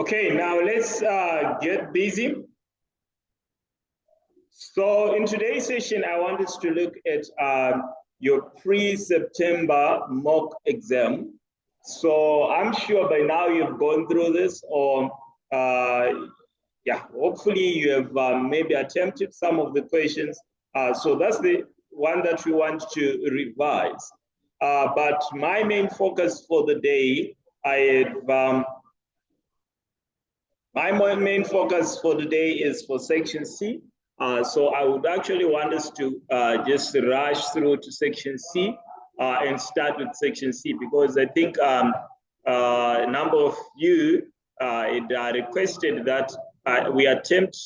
Okay, now let's get busy. So in today's session, I want us to look at your pre-September mock exam. So I'm sure by now you've gone through this, or yeah, hopefully you have maybe attempted some of the questions. So that's the one that we want to revise. But my main focus for the day, my main focus for the day is for section C. So I would actually want us to just rush through to section C and start with section C, because I think a number of you requested that we attempt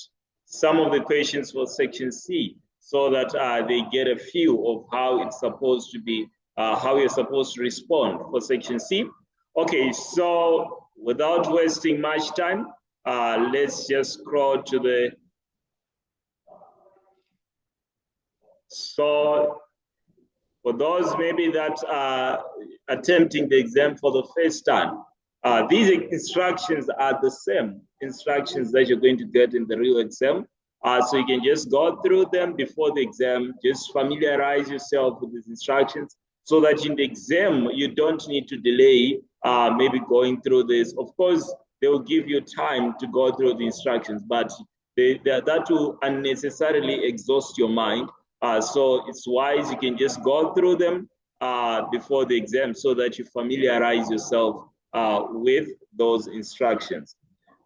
some of the questions for section C so that they get a feel of how it's supposed to be, how you're supposed to respond for section C. Okay, so without wasting much time, let's just scroll to the, so for those maybe that are attempting the exam for the first time, these instructions are the same instructions that you're going to get in the real exam. So you can just go through them before the exam, just familiarize yourself with these instructions so that in the exam, you don't need to delay maybe going through this. Of course, they will give you time to go through the instructions, but that will unnecessarily exhaust your mind. So it's wise you can just go through them before the exam so that you familiarize yourself with those instructions.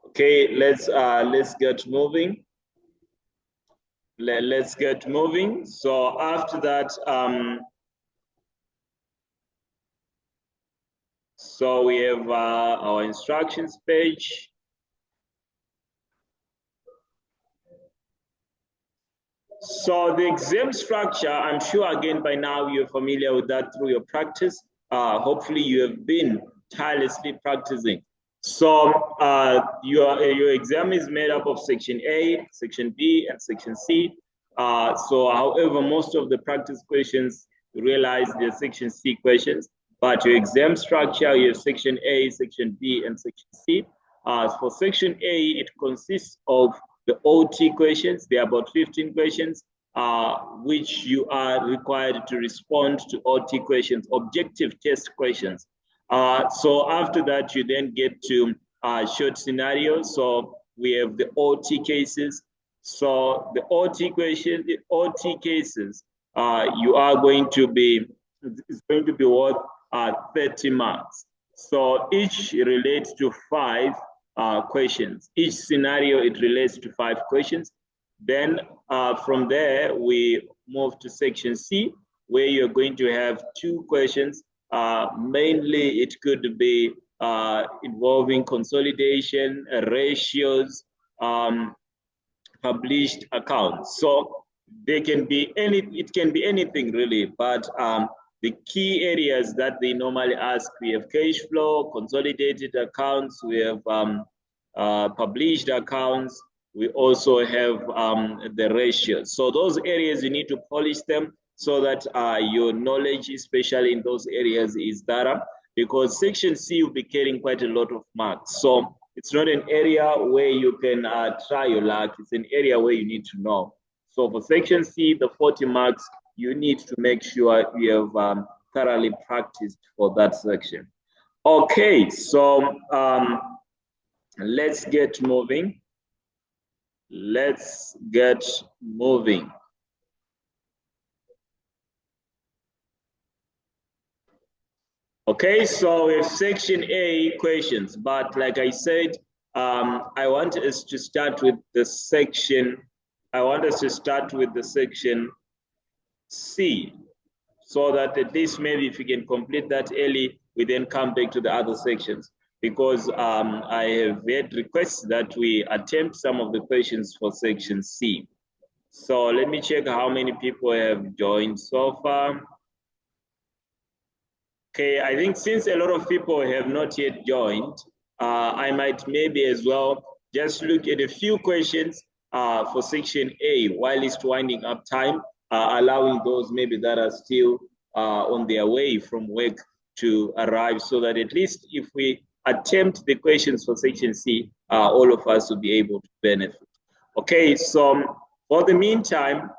Okay, let's get moving. Let's get moving. So after that, so we have our instructions page. So the exam structure, I'm sure again by now you're familiar with that through your practice. Hopefully you have been tirelessly practicing. So your exam is made up of section A, section B, and section C. So however, most of the practice questions, you realize they're section C questions, but your exam structure, you have section A, section B, and section C. For section A, it consists of the OT questions. There are about 15 questions, which you are required to respond to OT questions, objective test questions. So after that, you then get to short scenarios. So we have the OT cases. So the OT question, the OT cases, you are going to be, it's going to be worth 30 marks. So each relates to 5 questions. Each scenario, it relates to 5 questions. Then from there, we move to section C, where you're going to have 2 questions. Mainly, it could be involving consolidation, ratios, published accounts. So they can be it can be anything really, but the key areas that they normally ask, we have cash flow, consolidated accounts, we have published accounts, we also have the ratios. So those areas, you need to polish them so that your knowledge, especially in those areas, is thorough, because section C will be carrying quite a lot of marks. So it's not an area where you can try your luck. It's an area where you need to know. So for section C, the 40 marks, you need to make sure you have thoroughly practiced for that section. Okay, so let's get moving. Let's get moving. Okay, so we have section A questions, but like I said, I want us to start with the section, I want us to start with the section C, so that at least maybe if you can complete that early, we then come back to the other sections, because I have had requests that we attempt some of the questions for section C. So let me check how many people have joined so far. Okay, I think since a lot of people have not yet joined, I might maybe as well just look at a few questions for section A while it's winding up time, allowing those maybe that are still on their way from work to arrive, so that at least if we attempt the questions for section C, all of us will be able to benefit. Okay, so for the meantime,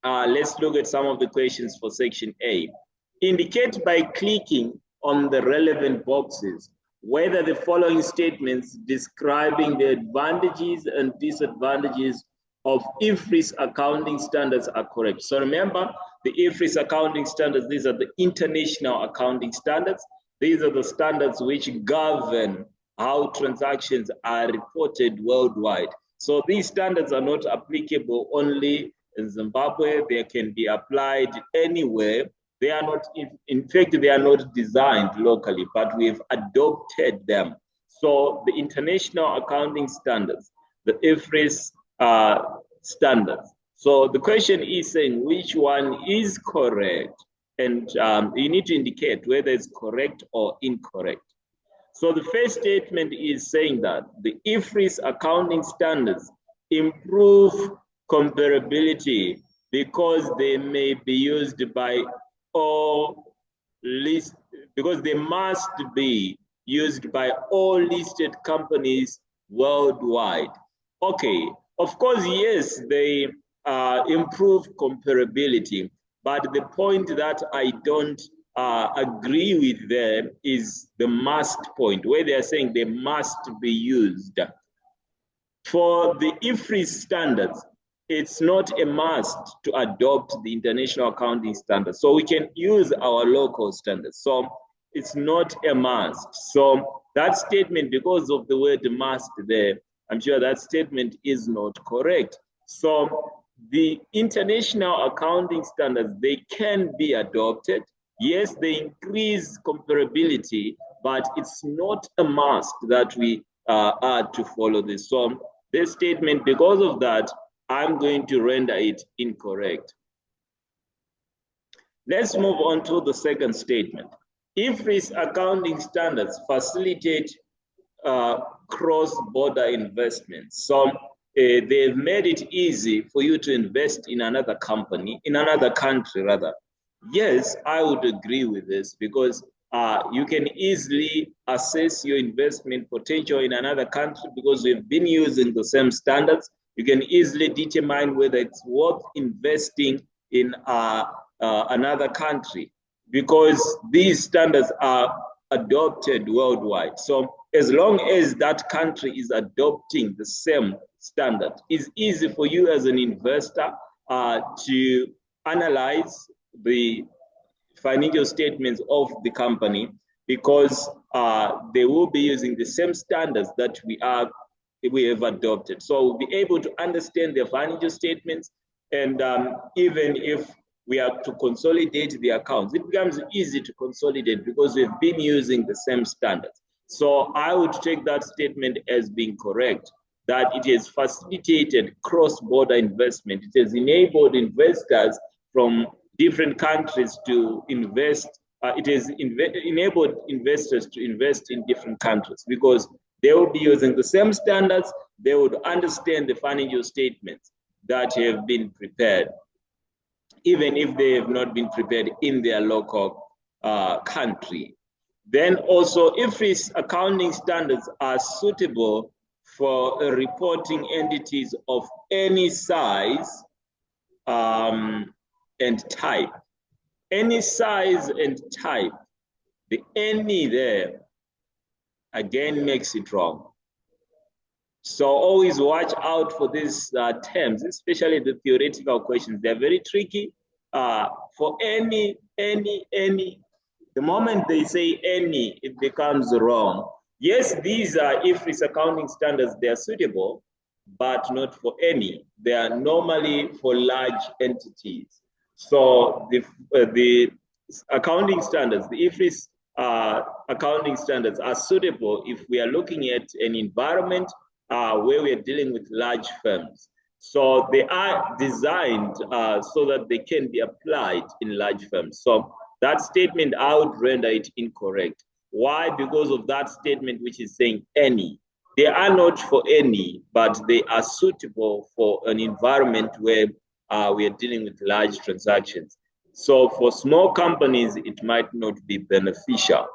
let's look at some of the questions for section A. Indicate by clicking on the relevant boxes whether the following statements describing the advantages and disadvantages of IFRS accounting standards are correct. So remember, the IFRS accounting standards, these are the international accounting standards. These are the standards which govern how transactions are reported worldwide. So these standards are not applicable only in Zimbabwe. They can be applied anywhere. They are not, in fact, they are not designed locally, but we've adopted them. So the international accounting standards, the IFRS standards. So the question is saying which one is correct, and you need to indicate whether it's correct or incorrect. So the first statement is saying that the IFRS accounting standards improve comparability because they may be used by all because they must be used by all listed companies worldwide. Okay, of course, yes, they improve comparability, but the point that I don't agree with them is the must point, where they are saying they must be used. For the IFRS standards, it's not a must to adopt the international accounting standards. So we can use our local standards. So it's not a must. So that statement, because of the word must there, I'm sure that statement is not correct. So the international accounting standards, they can be adopted. Yes, they increase comparability, but it's not a must that we are to follow this. So this statement, because of that, I'm going to render it incorrect. Let's move on to the second statement. IFRS accounting standards facilitate cross-border investments. So they've made it easy for you to invest in another company, in another country rather. Yes, I would agree with this because you can easily assess your investment potential in another country because we've been using the same standards. You can easily determine whether it's worth investing in another country because these standards are adopted worldwide. So as long as that country is adopting the same standard, it's easy for you as an investor to analyze the financial statements of the company because they will be using the same standards that we have adopted. So we'll be able to understand their financial statements, and even if we are to consolidate the accounts, it becomes easy to consolidate because we've been using the same standards. So I would take that statement as being correct, that it has facilitated cross-border investment. It has enabled investors from different countries to invest. It has enabled investors to invest in different countries because they will be using the same standards. They would understand the financial statements that have been prepared, even if they have not been prepared in their local country. Then also, IFRS accounting standards are suitable for reporting entities of any size and type. Any size and type, the any there, again, makes it wrong. So always watch out for these terms, especially the theoretical questions. They're very tricky. For any, the moment they say any, it becomes wrong. Yes, these are IFRS accounting standards, they are suitable, but not for any. They are normally for large entities. So the accounting standards, the IFRS accounting standards are suitable if we are looking at an environment where we are dealing with large firms. So they are designed so that they can be applied in large firms. So that statement, I would render it incorrect. Why? Because of that statement which is saying any. They are not for any, but they are suitable for an environment where we are dealing with large transactions. So for small companies, it might not be beneficial.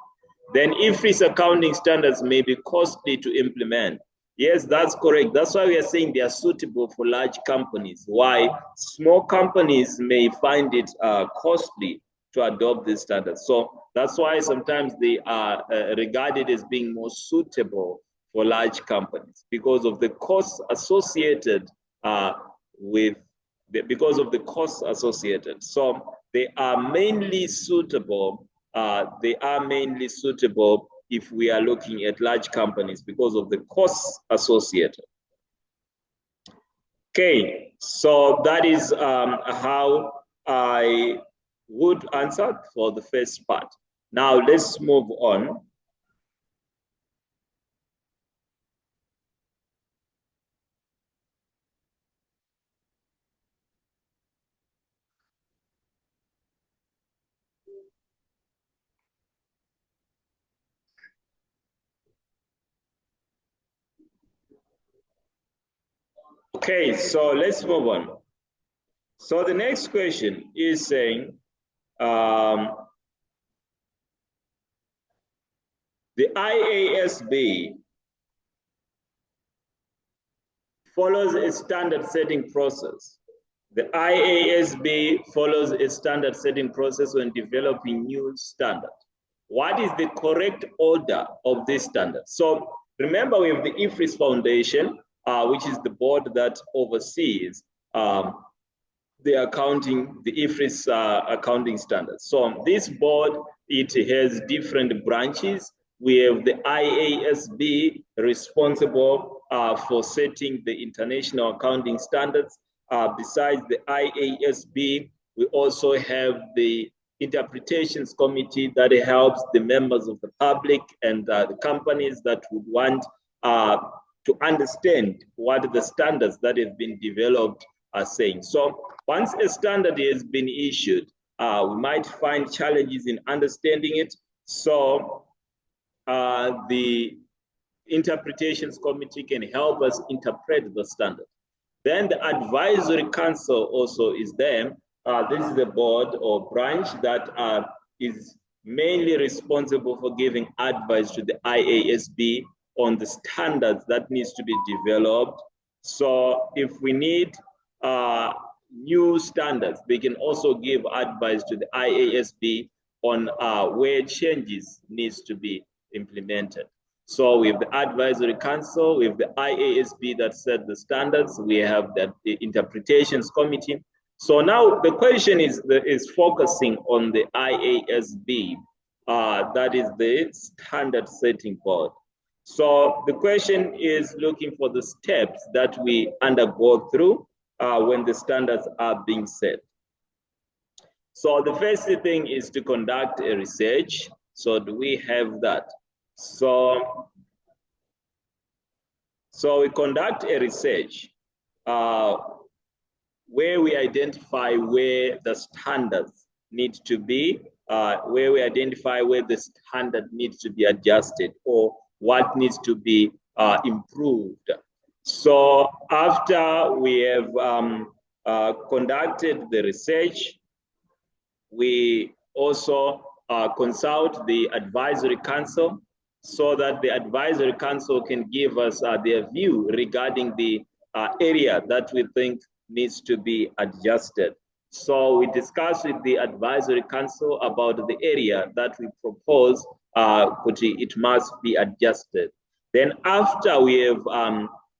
then IFRS accounting standards may be costly to implement. Yes, that's correct. That's why we are saying they are suitable for large companies. Why? Small companies may find it costly to adopt these standards. So that's why sometimes they are regarded as being more suitable for large companies because of the costs associated because of the costs associated. So they are mainly suitable. They are mainly suitable if we are looking at large companies because of the costs associated. Okay, so that is how I would answer for the first part. Now let's move on. Okay, so let's move on. So the next question is saying, the IASB follows a standard setting process. The IASB follows a standard setting process when developing new standards. What is the correct order of this standard? So remember, we have the IFRS Foundation, which is the board that oversees the accounting, the IFRS accounting standards. So this board, it has different branches. We have the IASB responsible for setting the international accounting standards. Besides the IASB, we also have the interpretations committee that helps the members of the public and the companies that would want to understand what the standards that have been developed are saying. So once a standard has been issued, we might find challenges in understanding it. So the interpretations committee can help us interpret the standard. Then the advisory council also is there. This is a board or branch that is mainly responsible for giving advice to the IASB on the standards that needs to be developed. So if we need new standards, they can also give advice to the IASB on where changes needs to be implemented. So we have the advisory council, we have the IASB that set the standards, we have the interpretations committee. So now the question is focusing on the IASB, that is the standard setting board. So the question is looking for the steps that we undergo through when the standards are being set. So the first thing is to conduct a research. So do we have that? So we conduct a research where we identify where the standards need to be, where we identify where the standard needs to be adjusted or what needs to be improved. So after we have conducted the research, we also consult the advisory council so that the advisory council can give us their view regarding the area that we think needs to be adjusted. So we discuss with the advisory council about the area that we propose it must be adjusted. Then after we have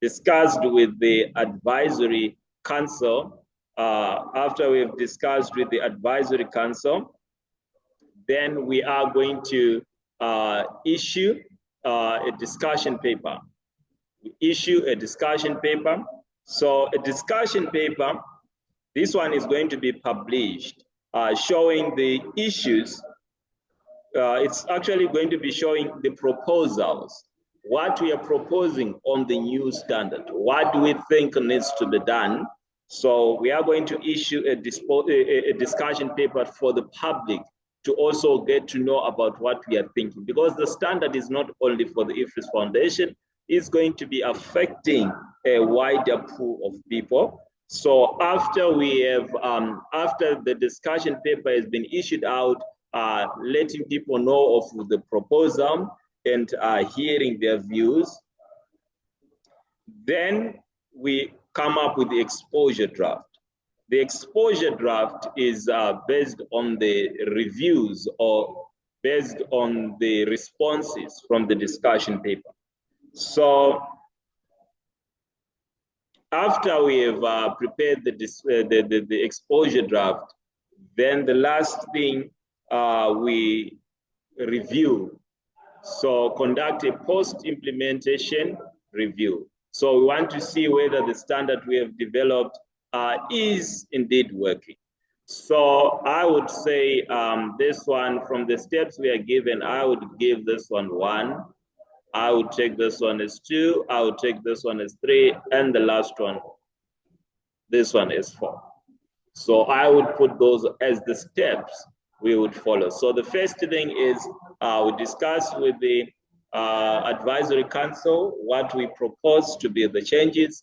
discussed with the advisory council, then we are going to issue a discussion paper. We issue a discussion paper. So a discussion paper, this one is going to be published, showing the issues. It's actually going to be showing the proposals, what we are proposing on the new standard. What do we think needs to be done? So we are going to issue a discussion paper for the public to also get to know about what we are thinking, because the standard is not only for the IFRS Foundation, it's going to be affecting a wider pool of people. So after we have, after the discussion paper has been issued out, letting people know of the proposal and hearing their views. Then we come up with the exposure draft. The exposure draft is based on the reviews or based on the responses from the discussion paper. So after we have prepared the exposure draft, then the last thing we review. So conduct a post-implementation review. So we want to see whether the standard we have developed is indeed working. So I would say this one, from the steps we are given, I would give this one 1. I would take this one as 2. I would take this one as 3. And the last one, this one is 4. So I would put those as the steps we would follow. So the first thing is we discuss with the advisory council what we propose to be the changes.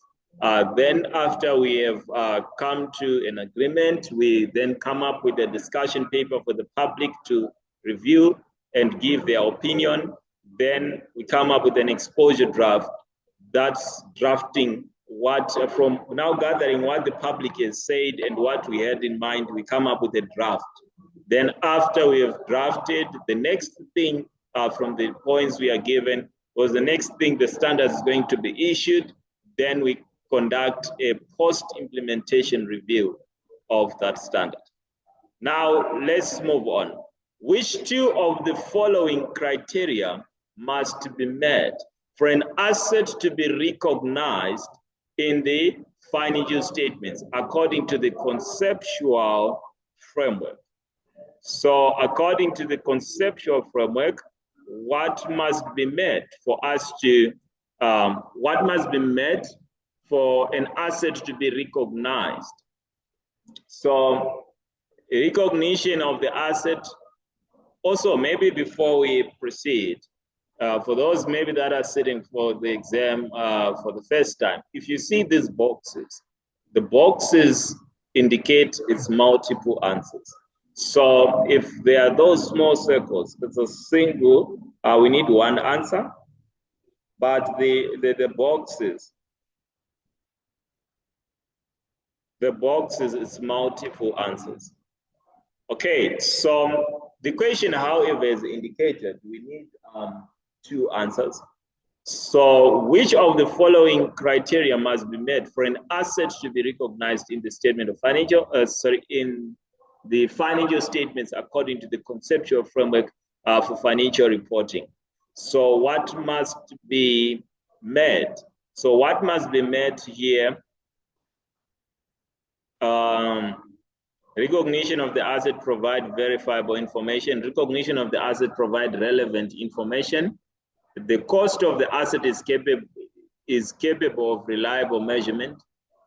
Then after we have come to an agreement, we then come up with a discussion paper for the public to review and give their opinion. Then we come up with an exposure draft. That's drafting what, from now gathering what the public has said and what we had in mind, we come up with a draft. Then after we have drafted, the next thing from the points we are given was the next thing, the standard is going to be issued. Then we conduct a post-implementation review of that standard. Now let's move on. Which 2 of the following criteria must be met for an asset to be recognized in the financial statements according to the conceptual framework? So according to the conceptual framework, what must be met for us to, what must be met for an asset to be recognized? So recognition of the asset. Also, maybe before we proceed, for those maybe that are sitting for the exam for the first time, if you see these boxes, the boxes indicate its multiple answers. So if there are those small circles, it's a single, we need one answer, but the boxes is multiple answers. Okay, so the question, however, is indicated, we need 2 answers. So which of the following criteria must be met for an asset to be recognized in the statement of financial, in the financial statements according to the conceptual framework for financial reporting? So what must be met? So what must be met here? Recognition of the asset provide verifiable information. Recognition of the asset provide relevant information. The cost of the asset is capable of reliable measurement.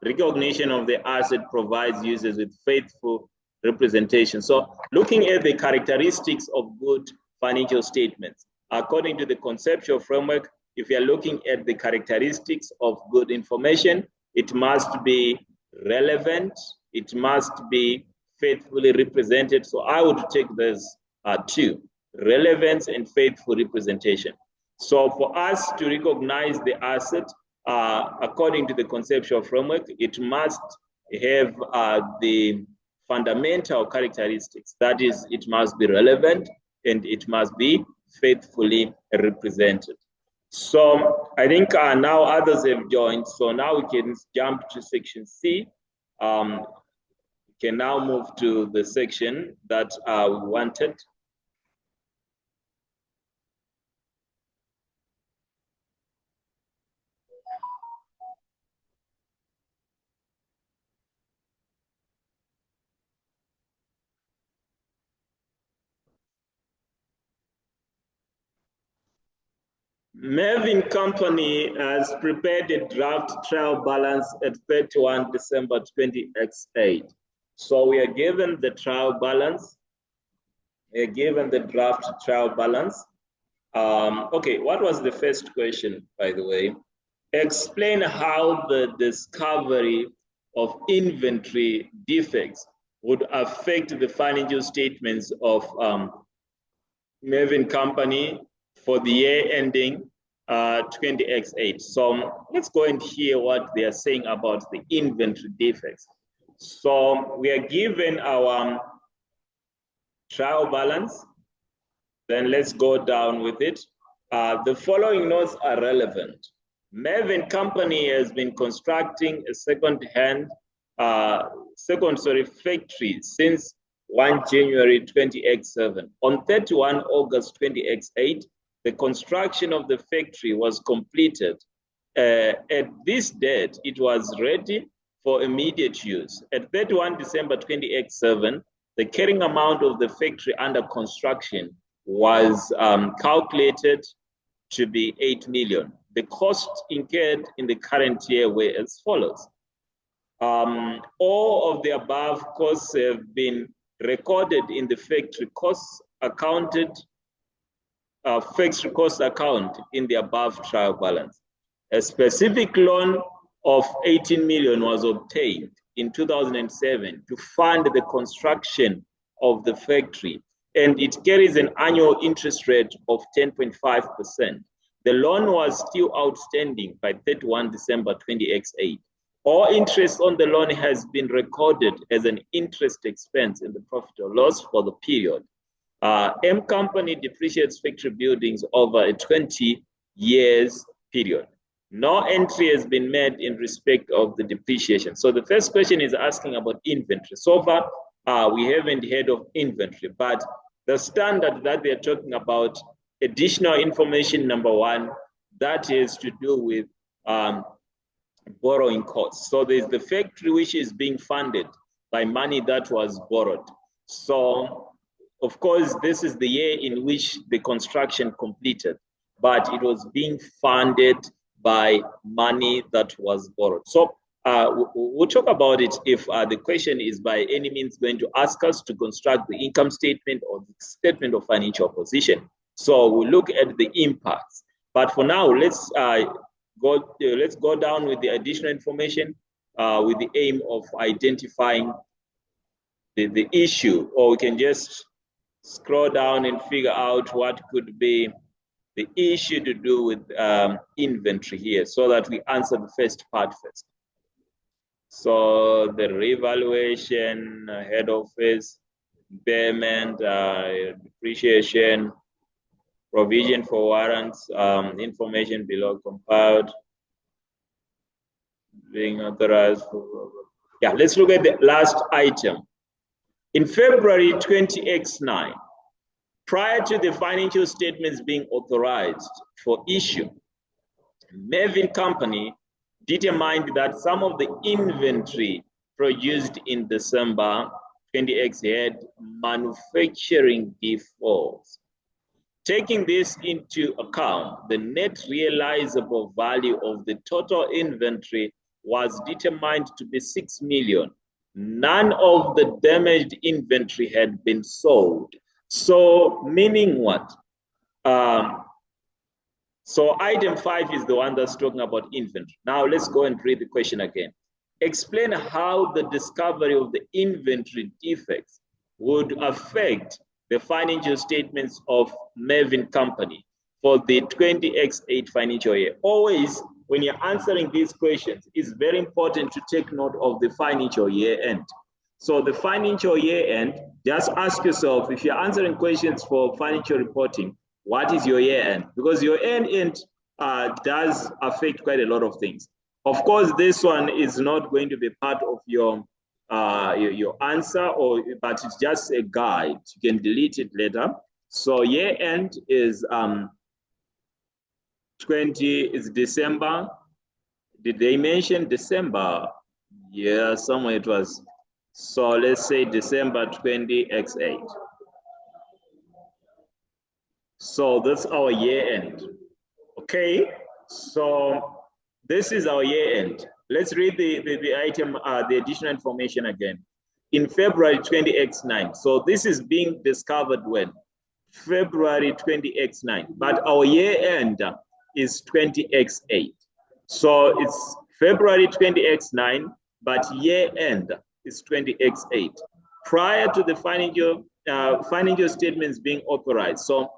Recognition of the asset provides users with faithful representation. So looking at the characteristics of good financial statements, according to the conceptual framework, if you're looking at the characteristics of good information, it must be relevant, it must be faithfully represented. So I would take those 2, relevance and faithful representation. So for us to recognize the asset, according to the conceptual framework, it must have the fundamental characteristics. That is, it must be relevant and it must be faithfully represented. So I think now others have joined. So now we can jump to section C. We can now move to the section that we wanted. Mervyn Company has prepared a draft trial balance at 31 December 20X8. So we are given the trial balance. We are given the draft trial balance. Okay, what was the first question, by the way? Explain how the discovery of inventory defects would affect the financial statements of Mervin Company for the year ending 20x8. So let's go and hear what they are saying about the inventory defects. So we are given our trial balance. Then let's go down with it. The following notes are relevant. Mervin Company has been constructing a second factory since 1 January 20x7. On 31 August 20x8, the construction of the factory was completed. At this date, it was ready for immediate use. At 31 December 20x7, the carrying amount of the factory under construction was calculated to be 8 million. The costs incurred in the current year were as follows. All of the above costs have been recorded in the factory costs accounted, factory cost account in the above trial balance. A specific loan of 18 million was obtained in 2007 to fund the construction of the factory, and it carries an annual interest rate of 10.5%. The loan was still outstanding by 31 December 20x8. All interest on the loan has been recorded as an interest expense in the profit or loss for the period. M Company depreciates factory buildings over a 20 years period. No entry has been made in respect of the depreciation. So the first question is asking about inventory. So far, we haven't heard of inventory, but the standard that they're talking about, additional information number one, that is to do with borrowing costs. So there's the factory which is being funded by money that was borrowed. So, of course, this is the year in which the construction completed, but it was being funded by money that was borrowed. So we'll talk about it if the question is by any means going to ask us to construct the income statement or the statement of financial position. So we'll look at the impacts. But for now, let's go down with the additional information with the aim of identifying the issue, or we can just scroll down and figure out what could be the issue to do with inventory here, so that we answer the first part first. So the revaluation, head office, impairment, depreciation, provision for warrants, information below compiled, being authorized. Yeah, let's look at the last item. In February 20x9, prior to the financial statements being authorized for issue, Mervin Company determined that some of the inventory produced in December 20x had manufacturing defaults. Taking this into account, the net realizable value of the total inventory was determined to be 6 million. None of the damaged inventory had been sold. So, meaning what? So item 5 is the one that's talking about inventory. Now let's go and read the question again. Explain how the discovery of the inventory defects would affect the financial statements of Mervin Company for the 20x8 financial year. Always, when you're answering these questions, it's very important to take note of the financial year end. So the financial year end, just ask yourself, if you're answering questions for financial reporting, what is your year end? Because your end does affect quite a lot of things. Of course, this one is not going to be part of your answer, but it's just a guide. You can delete it later. So year end is 20 is December. Did they mention December? Yeah, somewhere it was. So let's say December 20x8. So that's our year end. Okay, so this is our year end. Let's read the item, the additional information again. In February 20x9. So this is being discovered when? February 20x9. But our year end is 20x8. So it's February 20x9, but year end is 20x8. Prior to the financial statements being authorized. So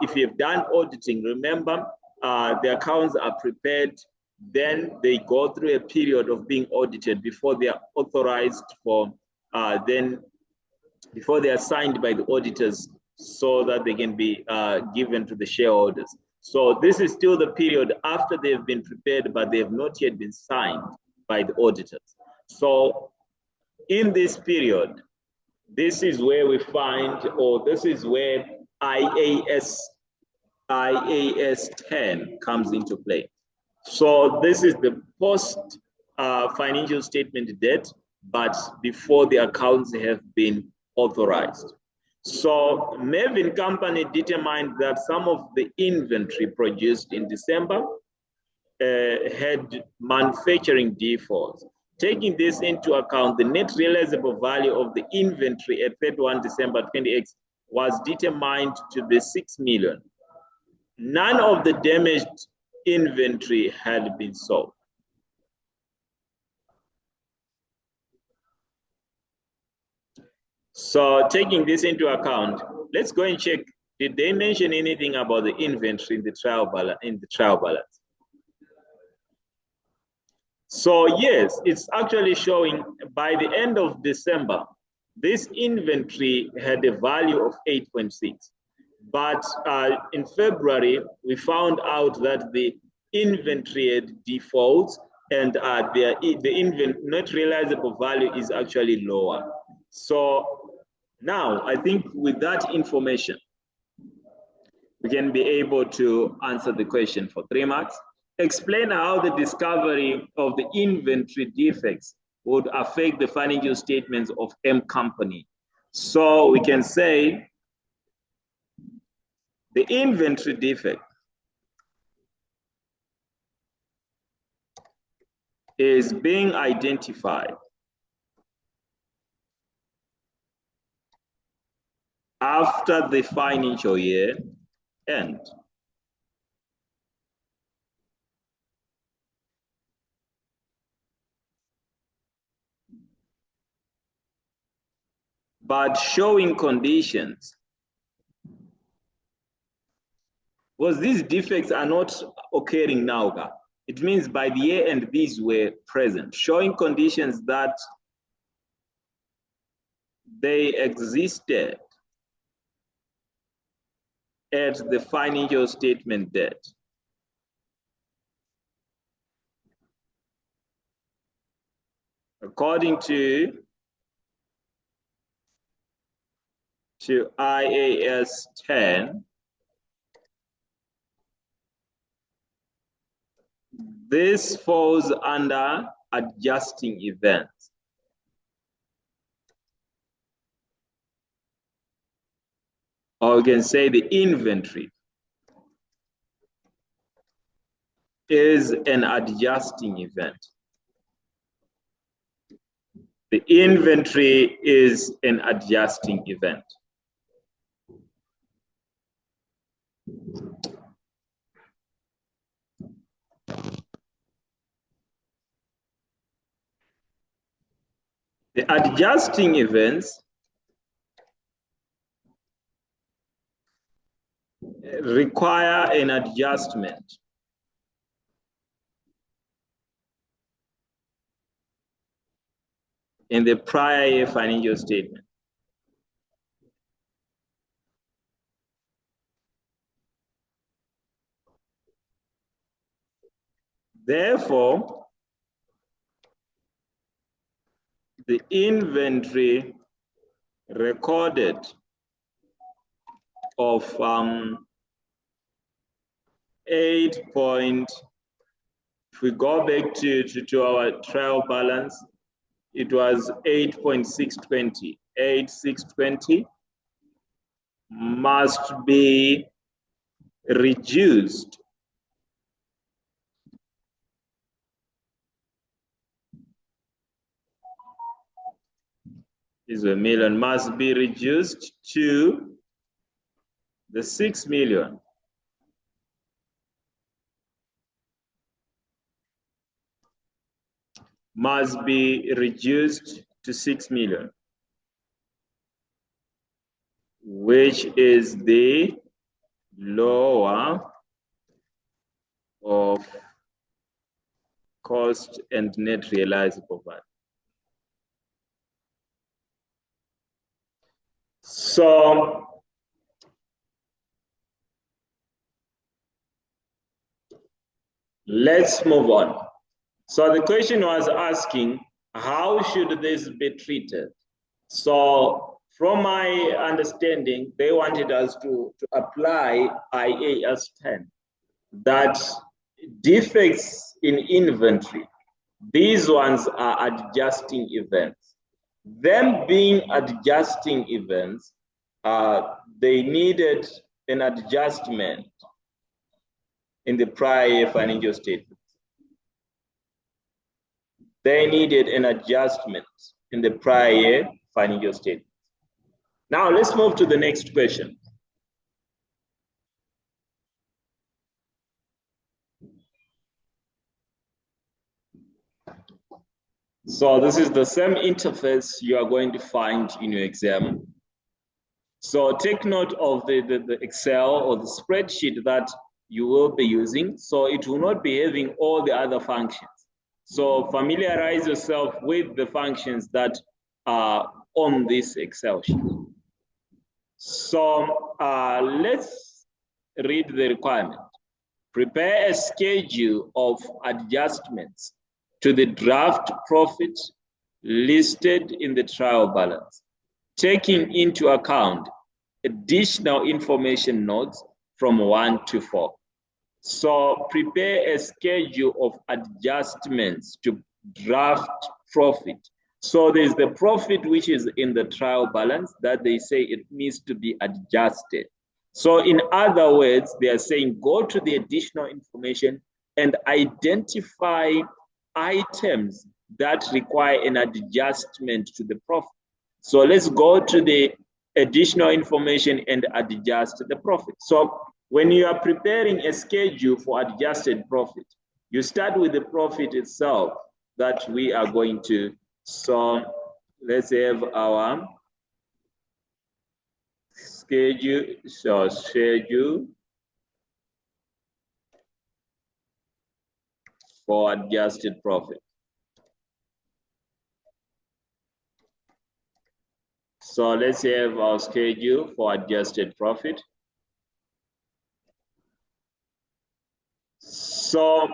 if you've done auditing, remember, the accounts are prepared, then they go through a period of being audited before they are authorized for, before they are signed by the auditors so that they can be given to the shareholders. So this is still the period after they've been prepared, but they have not yet been signed by the auditors. So in this period, this is where we find, or this is where IAS 10 comes into play. So this is the post financial statement debt, but before the accounts have been authorized. So Mervin Company determined that some of the inventory produced in December had manufacturing defaults. Taking this into account, the net realizable value of the inventory at 31 December 20X was determined to be 6 million. None of the damaged inventory had been sold. So taking this into account, let's go and check, did they mention anything about the inventory in the trial balance? So yes, it's actually showing by the end of December, this inventory had a value of 8.6. But in February, we found out that the inventory had defaults and the net realizable value is actually lower. So now I think with that information, we can be able to answer the question for 3 marks. Explain how the discovery of the inventory defects would affect the financial statements of M Company. So we can say the inventory defect is being identified after the financial year end. But showing conditions, because these defects are not occurring now. It means by the year end, these were present, showing conditions that they existed at the financial statement date. According to IAS 10, this falls under adjusting events. Or we can say the inventory is an adjusting event. The inventory is an adjusting event. The adjusting events require an adjustment in the prior year financial statement. Therefore, the inventory recorded of 8 point, if we go back to our trial balance, it was 8.620. 8.620 must be reduced is a million, must be reduced to the 6 million. Must be reduced to 6 million, which is the lower of cost and net realizable value. So let's move on. So the question was asking, how should this be treated? So from my understanding, they wanted us to apply IAS 10, that defects in inventory, these ones are adjusting events. Them being adjusting events, they needed an adjustment in the prior financial statement. They needed an adjustment in the prior financial statement. Now let's move to the next question. So this is the same interface you are going to find in your exam. So take note of the Excel or the spreadsheet that you will be using. So it will not be having all the other functions. So familiarize yourself with the functions that are on this Excel sheet. So let's read the requirement. Prepare a schedule of adjustments to the draft profit listed in the trial balance, taking into account additional information notes from 1 to 4. So prepare a schedule of adjustments to draft profit. So there's the profit which is in the trial balance that they say it needs to be adjusted. So in other words, they are saying go to the additional information and identify items that require an adjustment to the profit. So let's go to the additional information and adjust the profit. So when you are preparing a schedule for adjusted profit, you start with the profit itself that we are going to. So let's have our schedule. So schedule for adjusted profit. So let's have our schedule for adjusted profit. So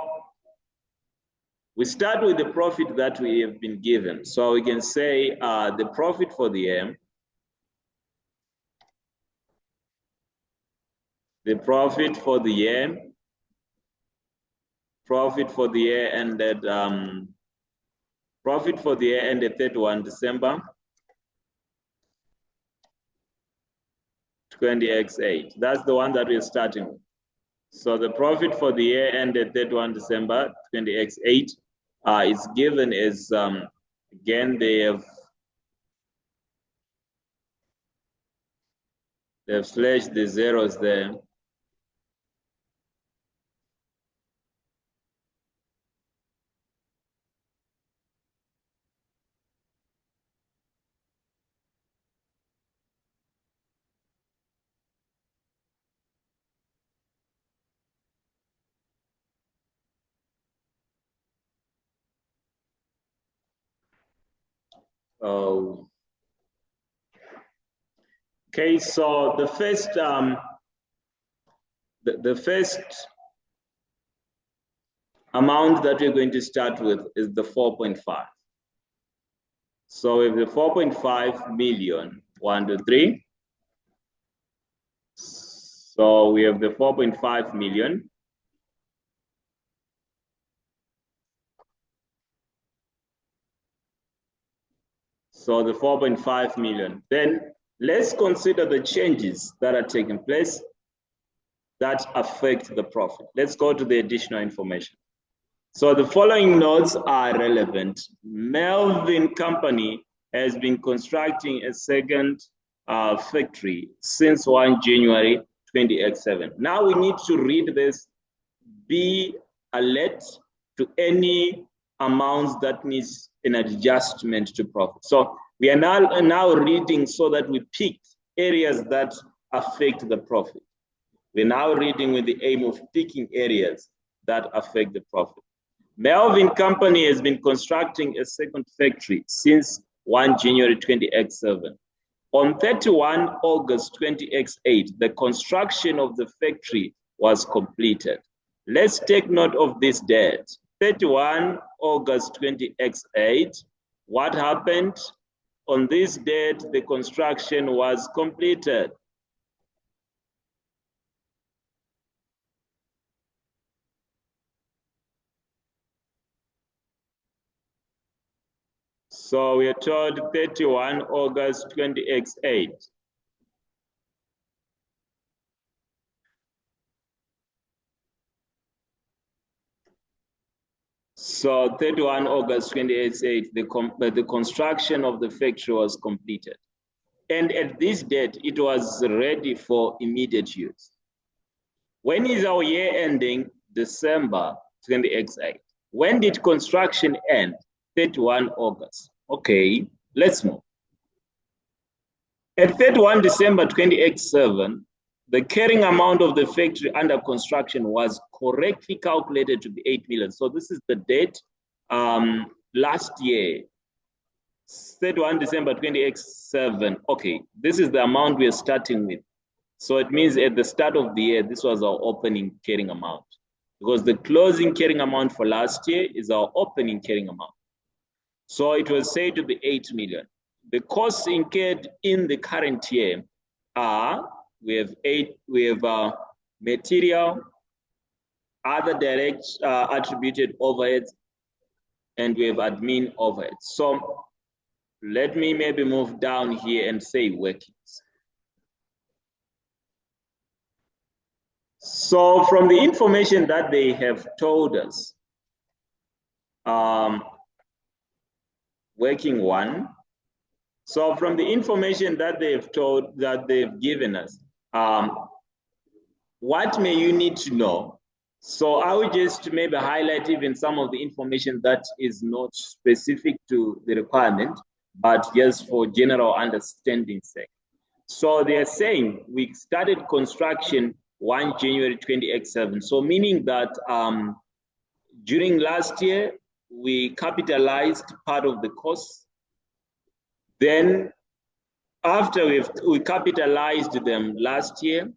we start with the profit that we have been given. So we can say the profit for the year, ended profit for the year ended 31 December 20x8. That's the one that we're starting with. So the profit for the year ended 31 December 20x8 is given as, again, they've slashed the zeros there. Okay, so the first amount that we're going to start with is the 4.5. So we have the 4.5 million, 1, 2, 3. So we have the 4.5 million. So the 4.5 million. Then let's consider the changes that are taking place that affect the profit. Let's go to the additional information. So the following notes are relevant. Melvin Company has been constructing a second factory since 1 January 20x7. Now we need to read this, be alert to any amounts that needs an adjustment to profit. So we are now reading so that we pick areas that affect the profit. We're now reading with the aim of picking areas that affect the profit. Melvin Company has been constructing a second factory since 1 January 20X7. On 31 August 20X8, the construction of the factory was completed. Let's take note of this date. 31 August 20X8. What happened? On this date, the construction was completed. So we are told 31 August 20X8. So 31 August 20X8, the construction of the factory was completed. And at this date, it was ready for immediate use. When is our year ending? December 20X8. When did construction end? 31 August. Okay, let's move. At 31 December 20X7, the carrying amount of the factory under construction was correctly calculated to be 8 million. So this is the date last year, 31 December 20X7. Okay, this is the amount we are starting with. So it means at the start of the year, this was our opening carrying amount, because the closing carrying amount for last year is our opening carrying amount. So it was said to be 8 million. The costs incurred in the current year are, we have material, other direct attributed overheads, and we have admin overheads. So let me maybe move down here and say workings. So from the information that they have told us, working one. So from the information that they've given us, what may you need to know? So I will just maybe highlight even some of the information that is not specific to the requirement, but just for general understanding's sake. So they're saying we started construction 1 January 20X7. So meaning that during last year, we capitalized part of the costs. Then after we capitalized them last year,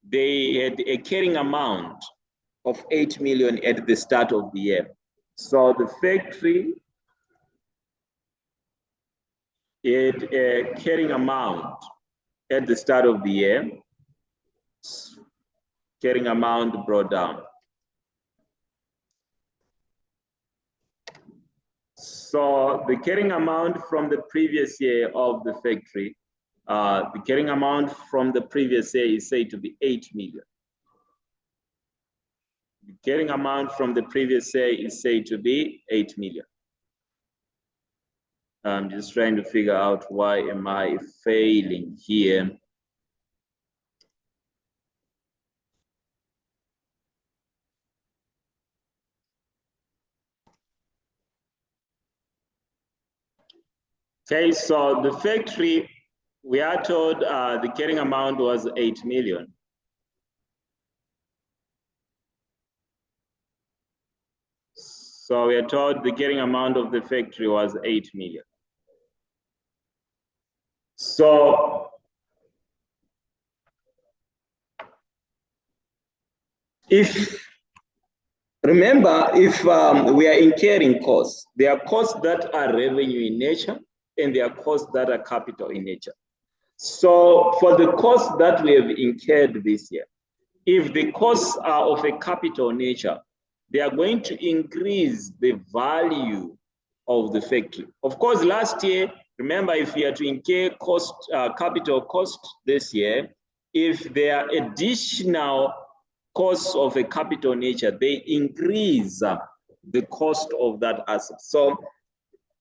they had a carrying amount of 8 million at the start of the year. So the factory had a carrying amount at the start of the year. Carrying amount brought down. So the carrying amount from the previous year of the factory, the carrying amount from the previous year is said to be 8 million. The carrying amount from the previous year is said to be 8 million. I'm just trying to figure out why am I failing here. Okay, so the factory, we are told the carrying amount was 8 million. So we are told the carrying amount of the factory was 8 million. So remember, if we are incurring costs, there are costs that are revenue in nature and there are costs that are capital in nature. So for the costs that we have incurred this year, if the costs are of a capital nature, they are going to increase the value of the factory. Of course, last year, remember, if we are to incur cost, capital cost this year, if there are additional costs of a capital nature, they increase the cost of that asset. So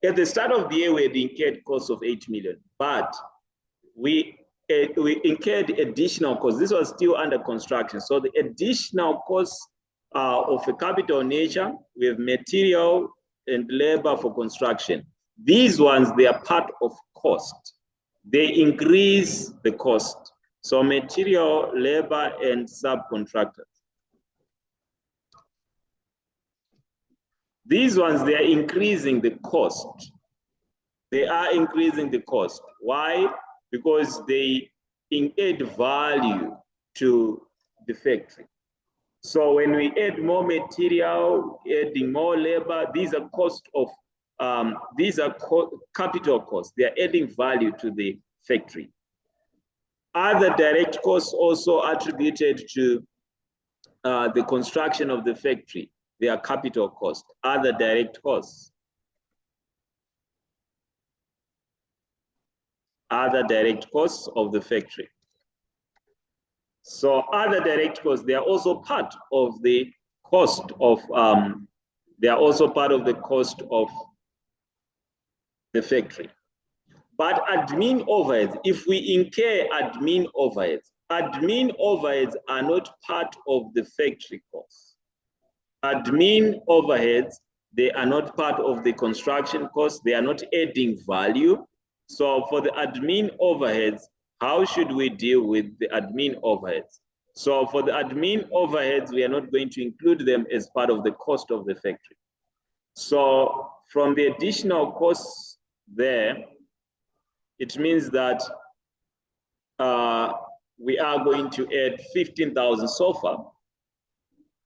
at the start of the year, we had incurred costs of 8 million, but we incurred additional costs. This was still under construction. So the additional costs of a capital nature, we have material and labor for construction. These ones, they are part of cost. They increase the cost. So material, labor, and subcontractors. These ones, they are increasing the cost. They are increasing the cost. Why? Because they add value to the factory. So when we add more material, adding more labor, these are cost of capital costs. They are adding value to the factory. Other direct costs also attributed to the construction of the factory. They are capital costs. Other direct costs. Other direct costs of the factory. So other direct costs, they are also part of the cost of, they are also part of the cost of the factory. But admin overheads, if we incur admin overheads are not part of the factory costs. Admin overheads, they are not part of the construction costs. They are not adding value. So for the admin overheads, how should we deal with the admin overheads? So for the admin overheads, we are not going to include them as part of the cost of the factory. So from the additional costs there, it means that we are going to add 15,000 so far.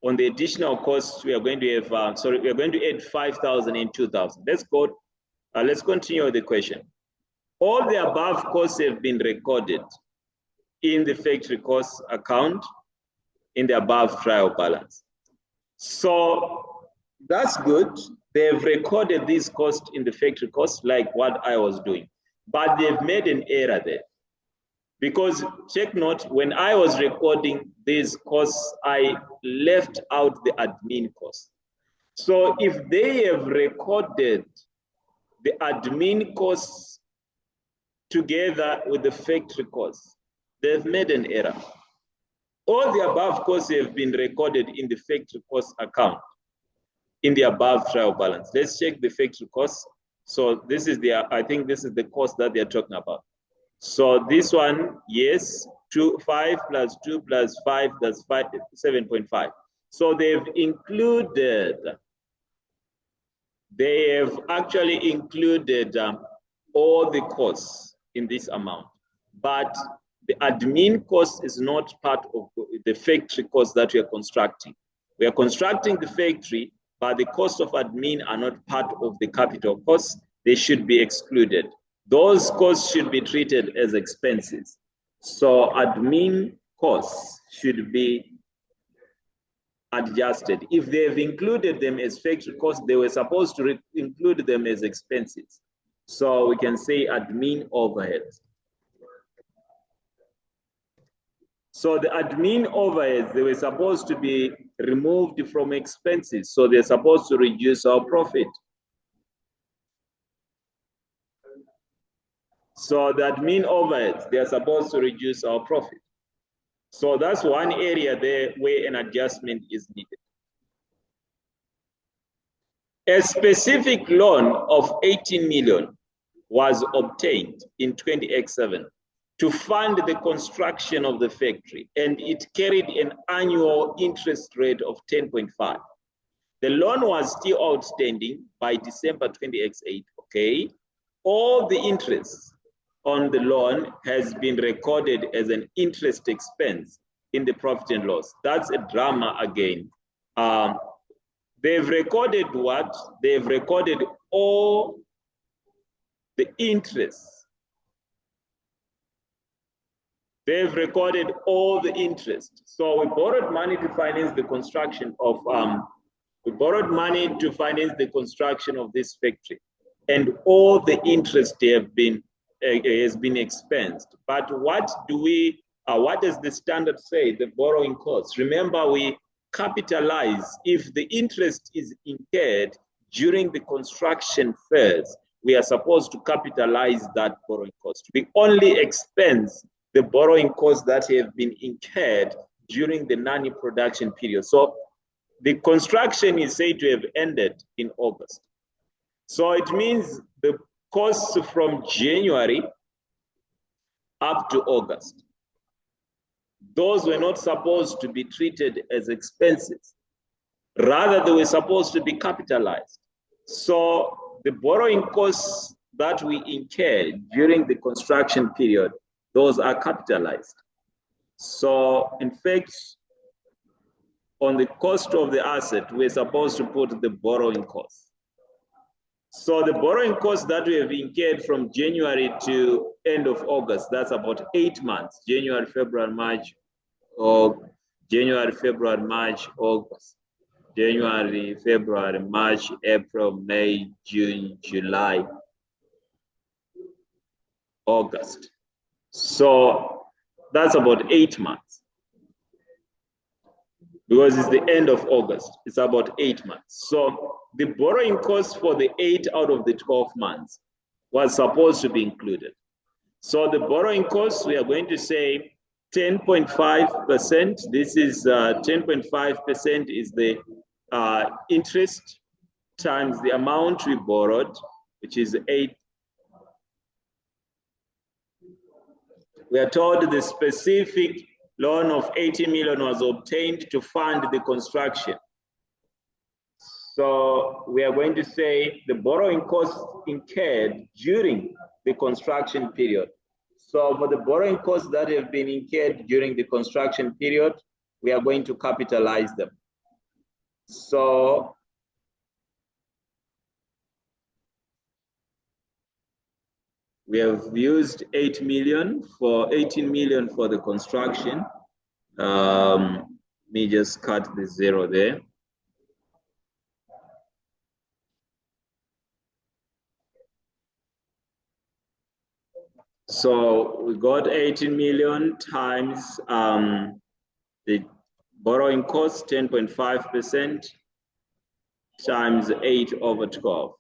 On the additional costs, we are going to have, we are going to add 5,000 and 2,000. Let's continue with the question. All the above costs have been recorded in the factory costs account in the above trial balance. So that's good. They've recorded these costs in the factory costs like what I was doing, but they've made an error there. Because check note, when I was recording these costs, I left out the admin costs. So if they have recorded the admin costs together with the factory costs, they've made an error. All the above costs have been recorded in the factory cost account in the above trial balance. Let's check the factory costs. So this is I think this is the cost that they're talking about. So this one, yes, 5 plus 2 plus 5, that's 7.5. So they've actually included all the costs in this amount, but the admin cost is not part of the factory cost that we are constructing. We are constructing the factory, but the cost of admin are not part of the capital costs. They should be excluded. Those costs should be treated as expenses. So admin costs should be adjusted. If they've included them as factory costs, they were supposed to include them as expenses. So we can say admin overheads. So the admin overheads, they were supposed to be removed from expenses. So they're supposed to reduce our profit. So the admin overheads, they are supposed to reduce our profit. So that's one area there where an adjustment is needed. A specific loan of 18 million was obtained in 20X7 to fund the construction of the factory, and it carried an annual interest rate of 10.5. The loan was still outstanding by December 20X8, okay? All the interest on the loan has been recorded as an interest expense in the profit and loss. That's a drama again. They've recorded what? They've recorded all the interest. They've recorded all the interest. So we borrowed money to finance the construction of, this factory, and all the interest have been has been expensed. But what does the standard say, the borrowing costs? Remember, we capitalize. If the interest is incurred during the construction phase, we are supposed to capitalize that borrowing cost. We only expense the borrowing costs that have been incurred during the non-production period. So the construction is said to have ended in August. So it means the costs from January up to August. those were not supposed to be treated as expenses. Rather, they were supposed to be capitalized. So the borrowing costs that we incurred during the construction period, those are capitalized. So in fact, on the cost of the asset, we're supposed to put the borrowing costs. So the borrowing costs that we have incurred from January to end of August, that's about 8 months, January, February, March, or January, February, March, August, January, February, March, April, May, June, July, August. So that's about 8 months. Because it's the end of August, it's about 8 months. So the borrowing cost for the 8 out of the 12 months was supposed to be included. So the borrowing cost, we are going to say 10.5%. This is 10.5% is the interest times the amount we borrowed, which is 8. We are told the specific loan of 80 million was obtained to fund the construction. So we are going to say the borrowing costs incurred during the construction period. So for the borrowing costs that have been incurred during the construction period, we are going to capitalize them. So we have used 8 million for 18 million for the construction. Let me just cut the 0 there. So we got 18 million times the borrowing cost, 10.5% times 8 over 12.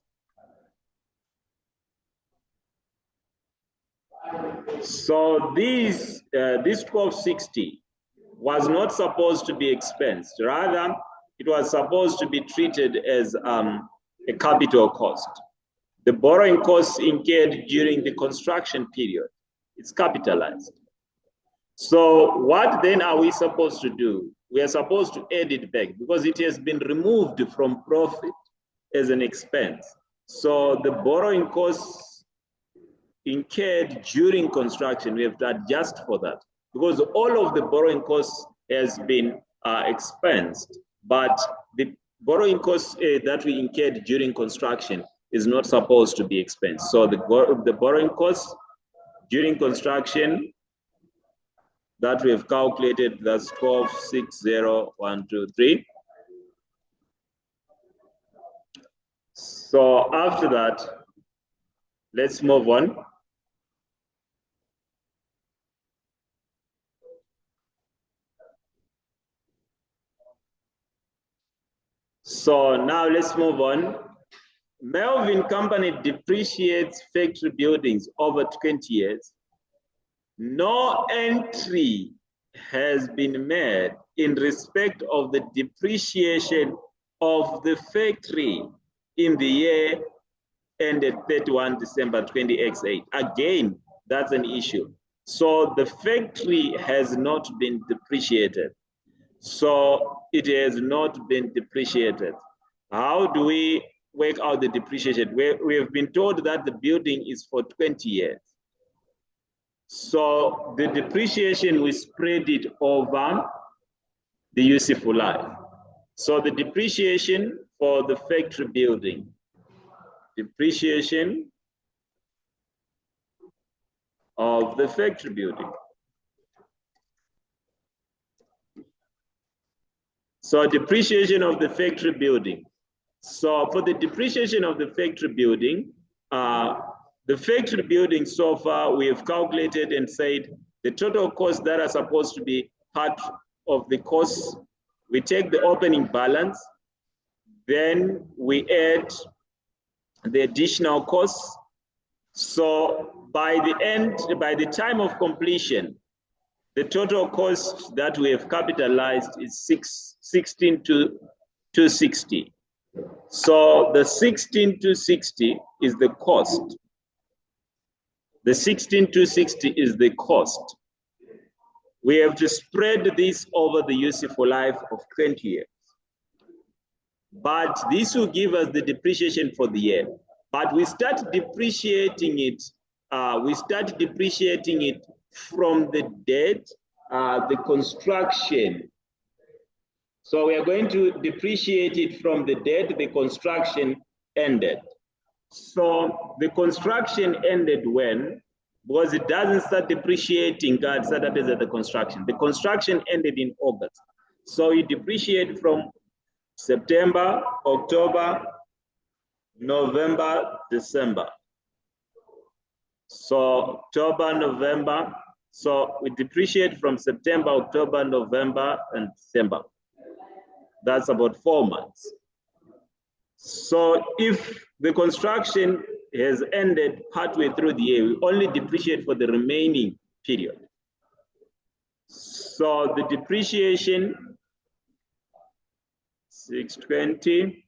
So this 1260 was not supposed to be expensed. Rather, it was supposed to be treated as a capital cost. The borrowing costs incurred during the construction period, it's capitalized. So what then are we supposed to do? We are supposed to add it back because it has been removed from profit as an expense. So the borrowing costs incurred during construction, we have to adjust for that because all of the borrowing costs has been expensed, but the borrowing costs that we incurred during construction is not supposed to be expensed. So the borrowing costs during construction that we have calculated, that's 1260,123. So after that, let's move on. So now let's move on. Melvin Company depreciates factory buildings over 20 years. No entry has been made in respect of the depreciation of the factory in the year ended 31 December 20X8. Again, that's an issue. So the factory has not been depreciated. So it has not been depreciated. How do we work out the depreciation? We have been told that the building is for 20 years. So the depreciation, we spread it over the useful life. So the depreciation for the factory building, depreciation of the factory building. So depreciation of the factory building. So for the depreciation of the factory building, the factory building so far, we have calculated and said the total costs that are supposed to be part of the costs, we take the opening balance, then we add the additional costs. So by the time of completion, the total cost that we have capitalized is 16,260. So the 16,260 is the cost. The 16,260 is the cost. we have to spread this over the useful life of 20 years. But this will give us the depreciation for the year. But we start depreciating it. From the date, the construction. So we are going to depreciate it from the date the construction ended. So the construction ended when? Because it doesn't start depreciating Saturdays at the construction. The construction ended in August. So you depreciate from September, October, November, December. So October, November. So we depreciate from September, October, November, and December. That's about 4 months. So if the construction has ended partway through the year, we only depreciate for the remaining period. So the depreciation, 620.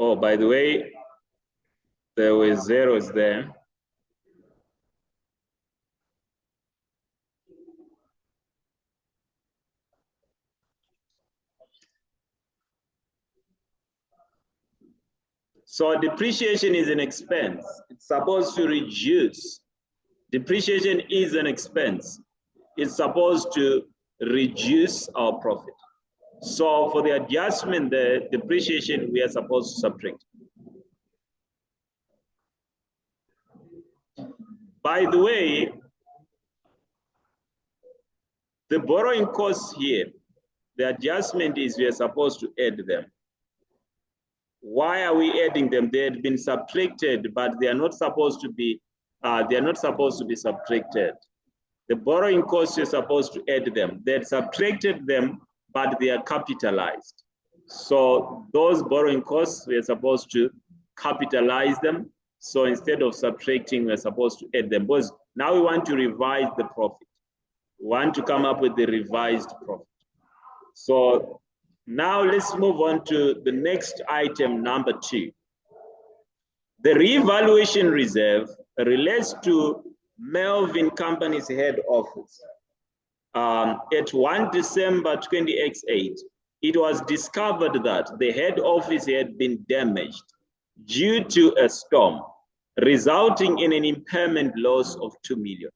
Oh, by the way, there were zeros there. So depreciation is an expense. It's supposed to reduce. Depreciation is an expense. It's supposed to reduce our profit. So for the adjustment, the depreciation, we are supposed to subtract. By the way, the borrowing costs here, the adjustment is we are supposed to add them. Why are we adding them? They had been subtracted, but they are not supposed to be. Subtracted. The borrowing costs you're supposed to add them. They had subtracted them, but they are capitalized. So those borrowing costs, we are supposed to capitalize them. So instead of subtracting, we're supposed to add them. Because now we want to revise the profit. We want to come up with the revised profit. So now let's move on to the next item, number 2. The revaluation reserve relates to Melvin Company's head office. At 1 December 20X8, it was discovered that the head office had been damaged due to a storm, resulting in an impairment loss of 2 million.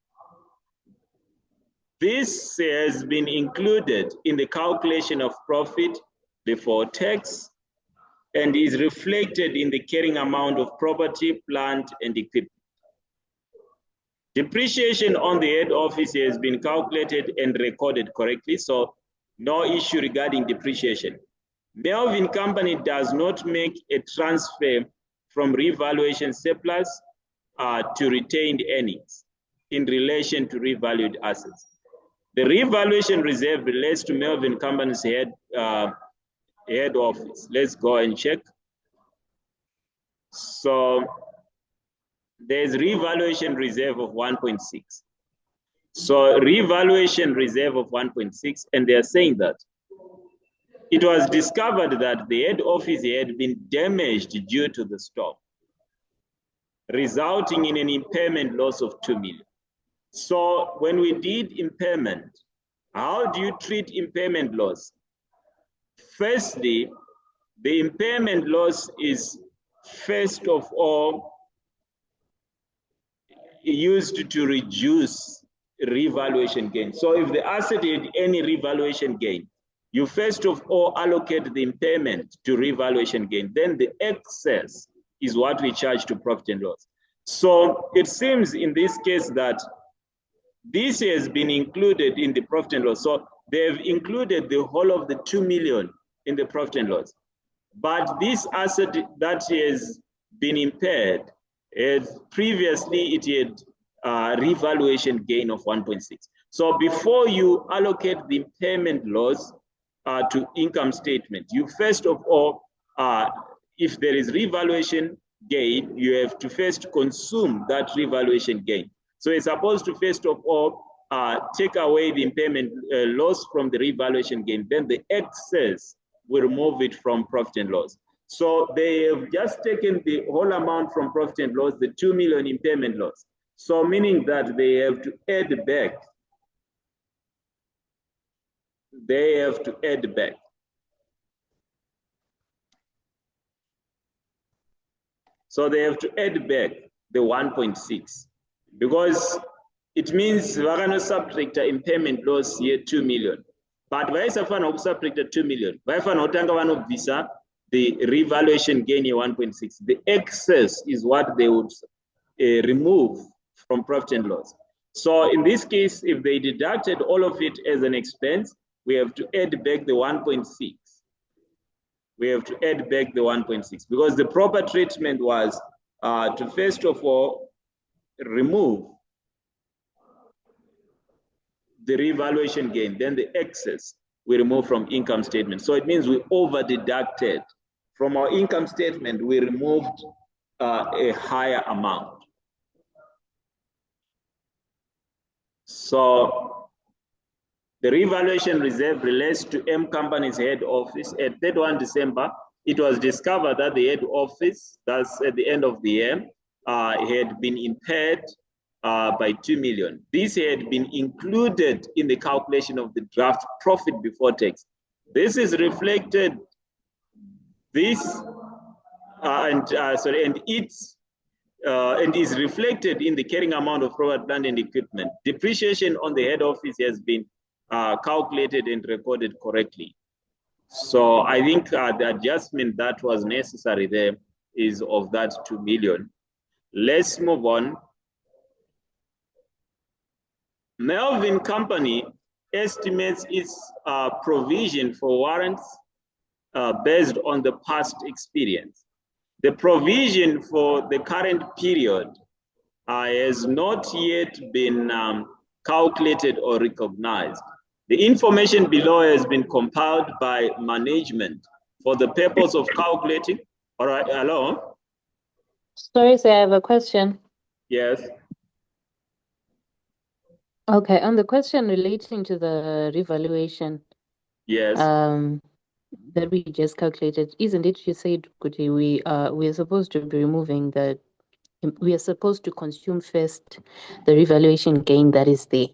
This has been included in the calculation of profit before tax and is reflected in the carrying amount of property, plant, and equipment. Depreciation on the head office has been calculated and recorded correctly, so no issue regarding depreciation. Melvin Company does not make a transfer from revaluation surplus to retained earnings in relation to revalued assets. The revaluation reserve relates to Melvin Company's head office. Let's go and check. So there's revaluation reserve of 1.6. So revaluation reserve of 1.6, and they're saying that it was discovered that the head office had been damaged due to the storm, resulting in an impairment loss of 2 million. So when we did impairment, how do you treat impairment loss? Firstly, the impairment loss is first of all used to reduce revaluation gain. So if the asset had any revaluation gain, you first of all allocate the impairment to revaluation gain. Then the excess is what we charge to profit and loss. So it seems in this case that this has been included in the profit and loss. So they've included the whole of the 2 million in the profit and loss. But this asset that has been impaired, previously it had revaluation gain of 1.6. So before you allocate the impairment loss to income statement, you first of all, if there is revaluation gain, you have to first consume that revaluation gain. So it's supposed to first of all take away the impairment loss from the revaluation gain, then the excess will remove it from profit and loss. So they have just taken the whole amount from profit and loss, the 2 million impairment loss. So meaning that they have to add back. They have to add back. So they have to add back the 1.6 because it means we're going to subtract impairment loss here 2 million. But why is a fan of subtract 2 million? Why fan of visa the revaluation gain here 1.6? The excess is what they would remove from profit and loss. So in this case, if they deducted all of it as an expense, we have to add back the 1.6. We have to add back the 1.6 because the proper treatment was to first of all remove the revaluation gain, then the excess we remove from income statement. So it means we over deducted from our income statement, we removed a higher amount. So the revaluation reserve relates to M Company's head office. At 31 December, it was discovered that the head office, that's at the end of the year, had been impaired by 2 million. This had been included in the calculation of the draft profit before tax. This is reflected, and is reflected in the carrying amount of property, plant, and equipment. Depreciation on the head office has been calculated and recorded correctly. So I think the adjustment that was necessary there is of that 2 million. Let's move on. Melvin Company estimates its provision for warrants based on the past experience. The provision for the current period has not yet been calculated or recognized. The information below has been compiled by management for the purpose of calculating. All right, hello? Sorry, sir, I have a question. Yes. Okay, on the question relating to the revaluation, yes, that we just calculated, isn't it? You said, Kuti, we are supposed to be removing we are supposed to consume first the revaluation gain that is there.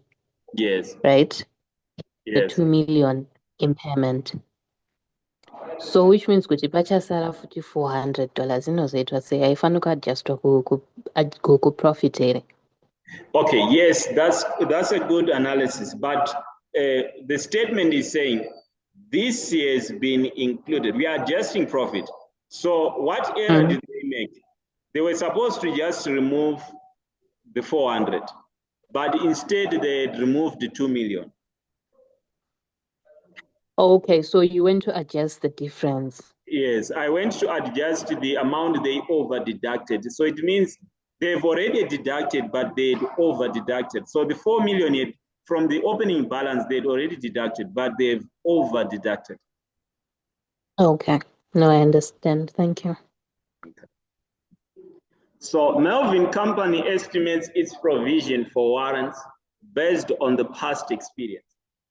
Yes. Right? Yes. The 2 million impairment. So which means kuti pachasara futi $400 inozoitwa sei haifani kuadjustwa kuprofit here. Okay, yes, that's a good analysis, but the statement is saying this has been included. We are adjusting profit. So what error did they make? They were supposed to just remove the 400, but instead they had removed the 2 million. Okay, so you went to adjust the difference. Yes, I went to adjust the amount they over deducted. So it means they've already deducted, but they'd over deducted. So the 4 million from the opening balance, they'd already deducted, but they've over deducted. Okay, no, I understand. Thank you. Okay. So Melvin Company estimates its provision for warrants based on the past experience.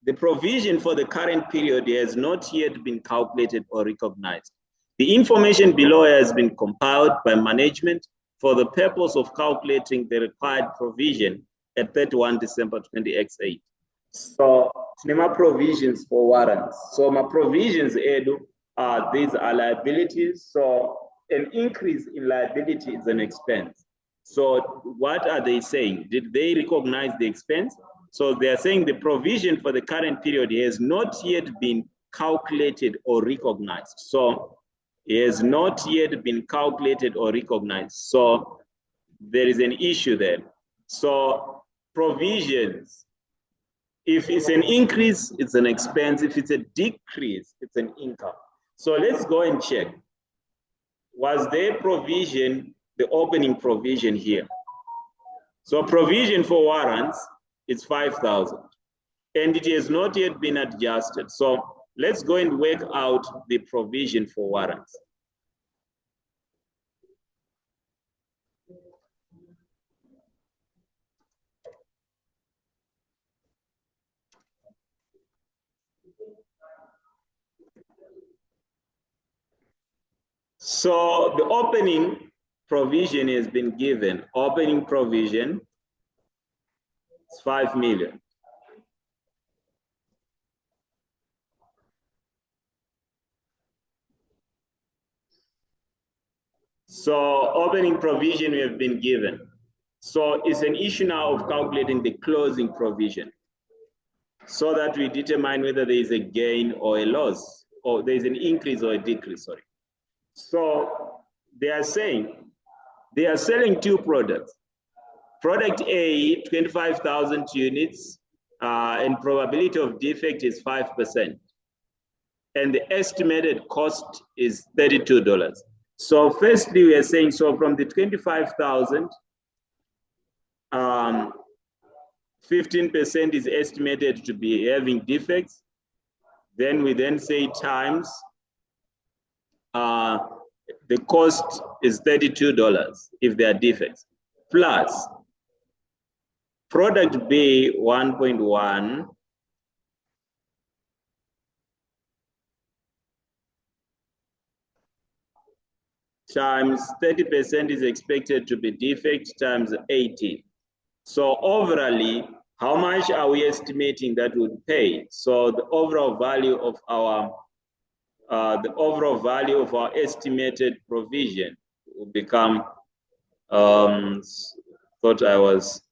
The provision for the current period has not yet been calculated or recognized. The information below has been compiled by management for the purpose of calculating the required provision at 31 December 20X8. So, my provisions for warrants. So, my provisions, Edu, these are liabilities. So, an increase in liability is an expense. So, what are they saying? Did they recognize the expense? So they are saying the provision for the current period has not yet been calculated or recognized. So it has not yet been calculated or recognized. So there is an issue there. So provisions, if it's an increase, it's an expense. If it's a decrease, it's an income. So let's go and check. Was there provision, the opening provision here? So provision for warrants, it's 5,000 and it has not yet been adjusted. So let's go and work out the provision for warrants. So the opening provision has been given. Opening provision is 5 million. So opening provision we have been given. So it's an issue now of calculating the closing provision so that we determine whether there is a gain or a loss, or there is an increase or a decrease, sorry. So they are saying they are selling two products. Product A, 25,000 units, and probability of defect is 5%. And the estimated cost is $32. So firstly, we are saying, so from the 25,000, 15% is estimated to be having defects. Then we then say times the cost is $32 if there are defects, plus product B 1.1 times 30% is expected to be defect times 80. So overall, how much are we estimating that would pay? So the overall value of our estimated provision will become thought I was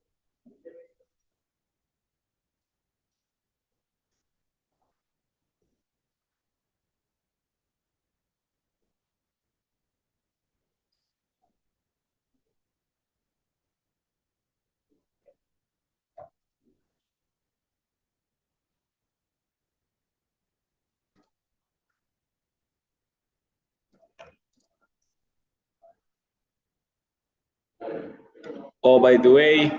oh, by the way,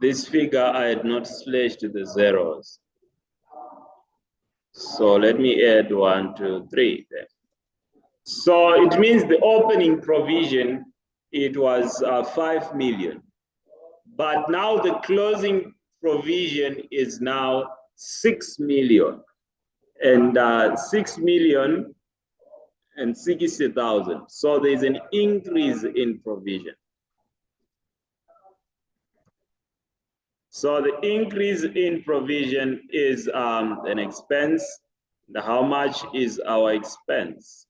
this figure I had not slashed the zeros. So let me add 1, 2, 3 there. So it means the opening provision, it was 5 million. But now the closing provision is now 6 million. And 6 million and 60,000. So there's an increase in provision. So the increase in provision is an expense. How much is our expense?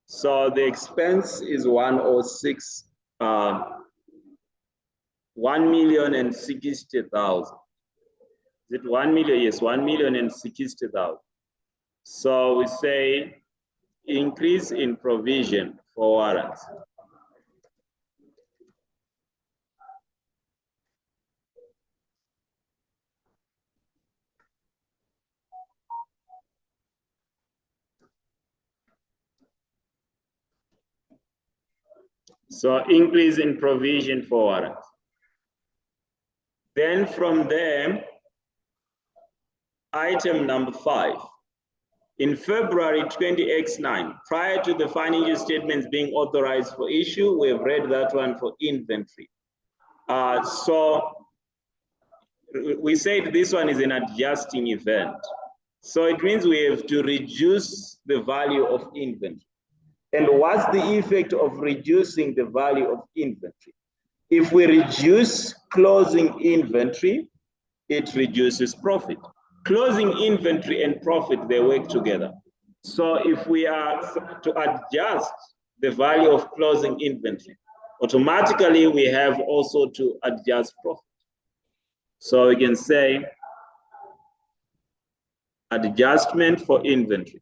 So the expense is 106, 1,060,000. Is it 1 million? Yes, 1,060,000. So we say increase in provision for warrants. So increase in provision for warrants. Then from there, item number 5. In February 20X9, prior to the financial statements being authorized for issue, we've read that one for inventory. So we said this one is an adjusting event. So it means we have to reduce the value of inventory. And what's the effect of reducing the value of inventory? If we reduce closing inventory, it reduces profit. Closing inventory and profit, they work together. So if we are to adjust the value of closing inventory, automatically we have also to adjust profit. So we can say adjustment for inventory.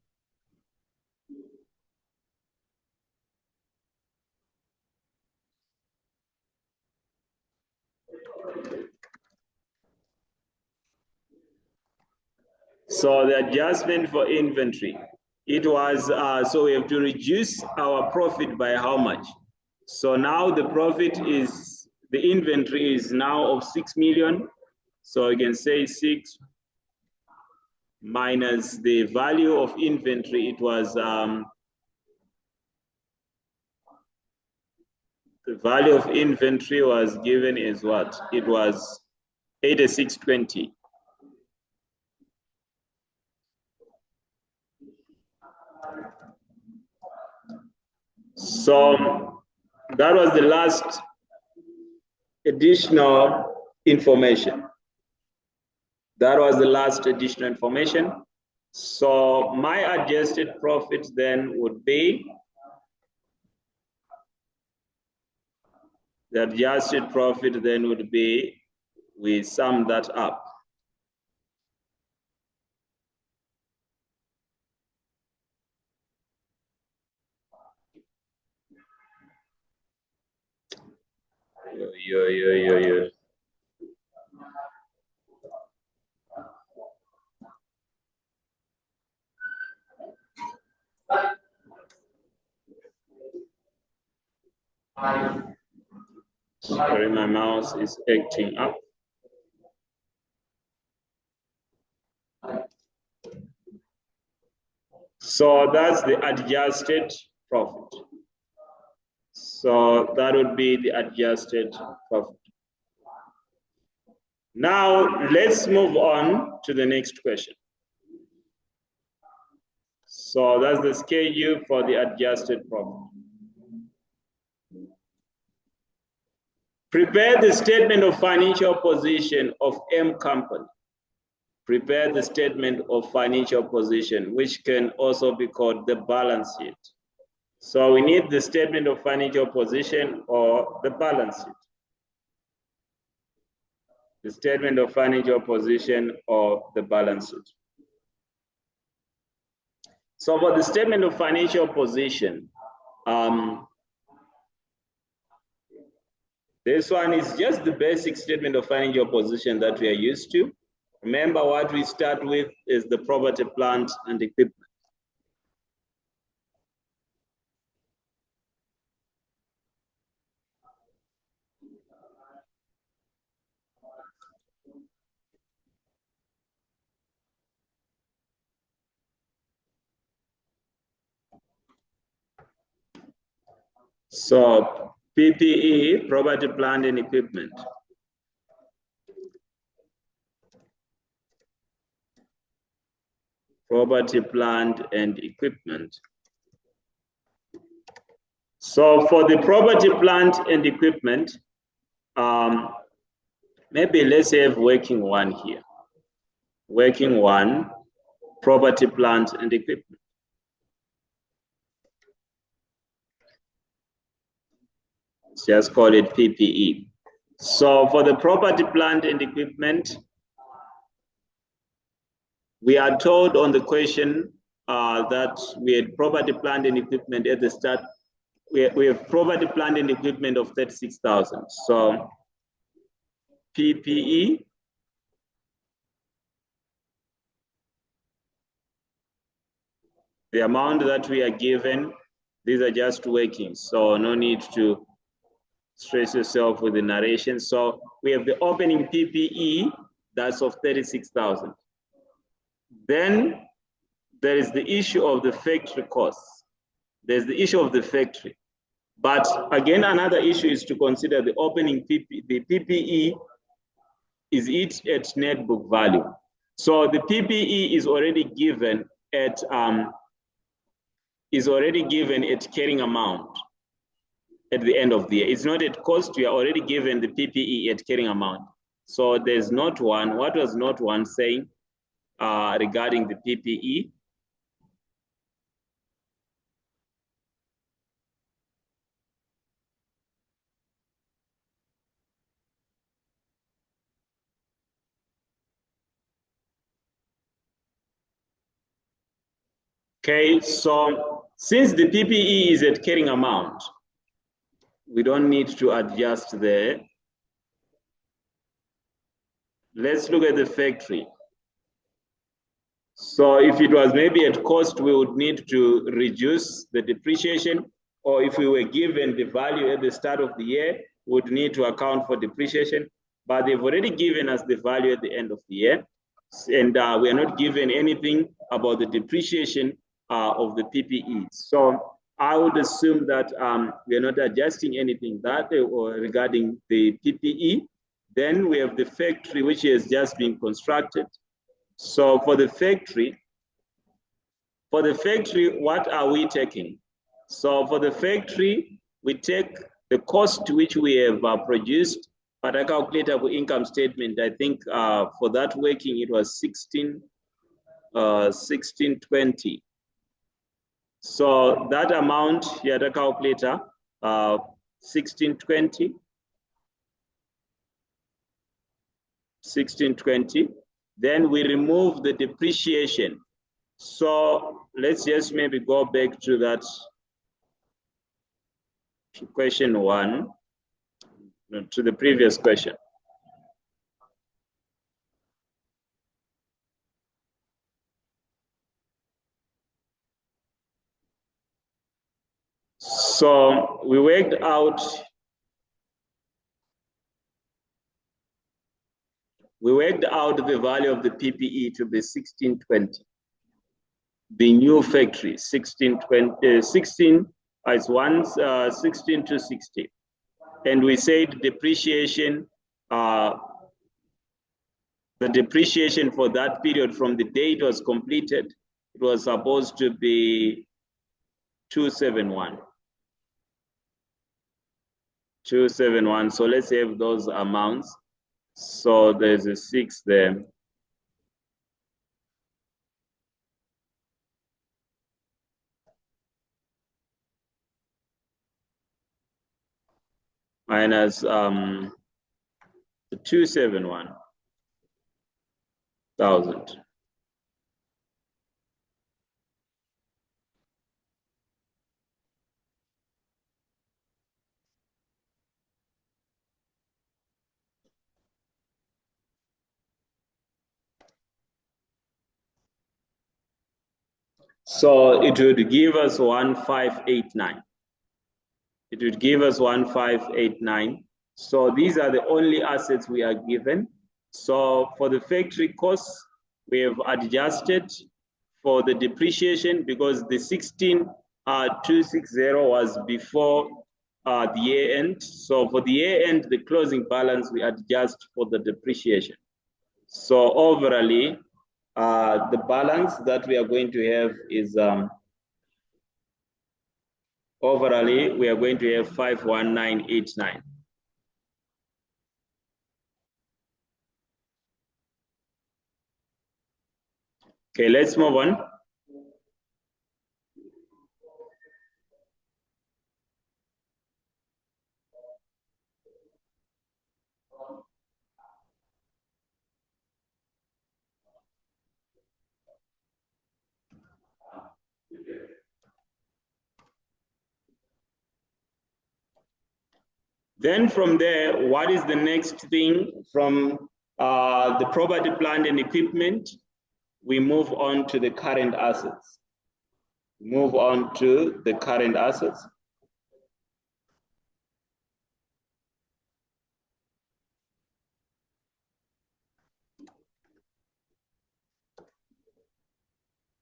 So the adjustment for inventory, it was, so we have to reduce our profit by how much? So now the profit is, the inventory is now of 6 million. So you can say 6 minus the value of inventory. It was, the value of inventory was given as what? It was 8620. So that was the last additional information. That was the last additional information. So my adjusted profit then would be, the adjusted profit then would be, we sum that up. Yeah. Sorry, my mouse is acting up. So that's the adjusted profit. So that would be the adjusted profit. Now let's move on to the next question. So that's the schedule for the adjusted profit. Prepare the statement of financial position of M company. Prepare the statement of financial position, which can also be called the balance sheet. So we need the statement of financial position or the balance sheet. The statement of financial position or the balance sheet. So for the statement of financial position, this one is just the basic statement of financial position that we are used to. Remember, what we start with is the property, plant, and equipment. So PPE, property, plant, and equipment. Property, plant, and equipment. So for the property, plant, and equipment, maybe let's have working one here. Working one, property, plant, and equipment. Let's just call it PPE. So for the property, plant, and equipment, we are told on the question that we had property, plant, and equipment at the start. We have property, plant, and equipment of 36,000. So PPE, the amount that we are given, these are just workings, so no need to stress yourself with the narration. So we have the opening PPE, that's of 36,000. Then there is the issue of the factory costs. There's the issue of the factory. But again, another issue is to consider the opening PPE. The PPE is it at net book value. So the PPE is already given at carrying amount at the end of the year. It's not at cost. We are already given the PPE at carrying amount. So there's not one. What was not one saying regarding the PPE? Okay, so since the PPE is at carrying amount, we don't need to adjust there. Let's look at the factory. So if it was maybe at cost, we would need to reduce the depreciation, or if we were given the value at the start of the year, we would need to account for depreciation, but they've already given us the value at the end of the year, and we are not given anything about the depreciation of the PPE. So I would assume that we are not adjusting anything regarding the PPE. Then we have the factory, which has just been constructed. So for the factory, For the factory, what are we taking? So for the factory, we take the cost which we have produced, but I calculate our income statement. I think for that working, it was 1620. So that amount, here the calculator, 1620. 1620. Then we remove the depreciation. So let's just maybe go back to that to question 1, to the previous question. So we worked out the value of the PPE to be 1620. The new factory, 1620, 16 is 16 to 60. And we said depreciation, the depreciation for that period from the day it was completed, it was supposed to be 271. 271. So let's have those amounts. So there's a 6 there. Minus 271,000. So it would give us 1589. It would give us 1589. So these are the only assets we are given. So for the factory costs, we have adjusted for the depreciation because the 16260 was before the year end. So for the year end, the closing balance, we adjust for the depreciation. So overall, the balance that we are going to have is overall, we are going to have 51989. Okay, let's move on. Then from there, what is the next thing from the property, plant, and equipment? We move on to the current assets. Move on to the current assets.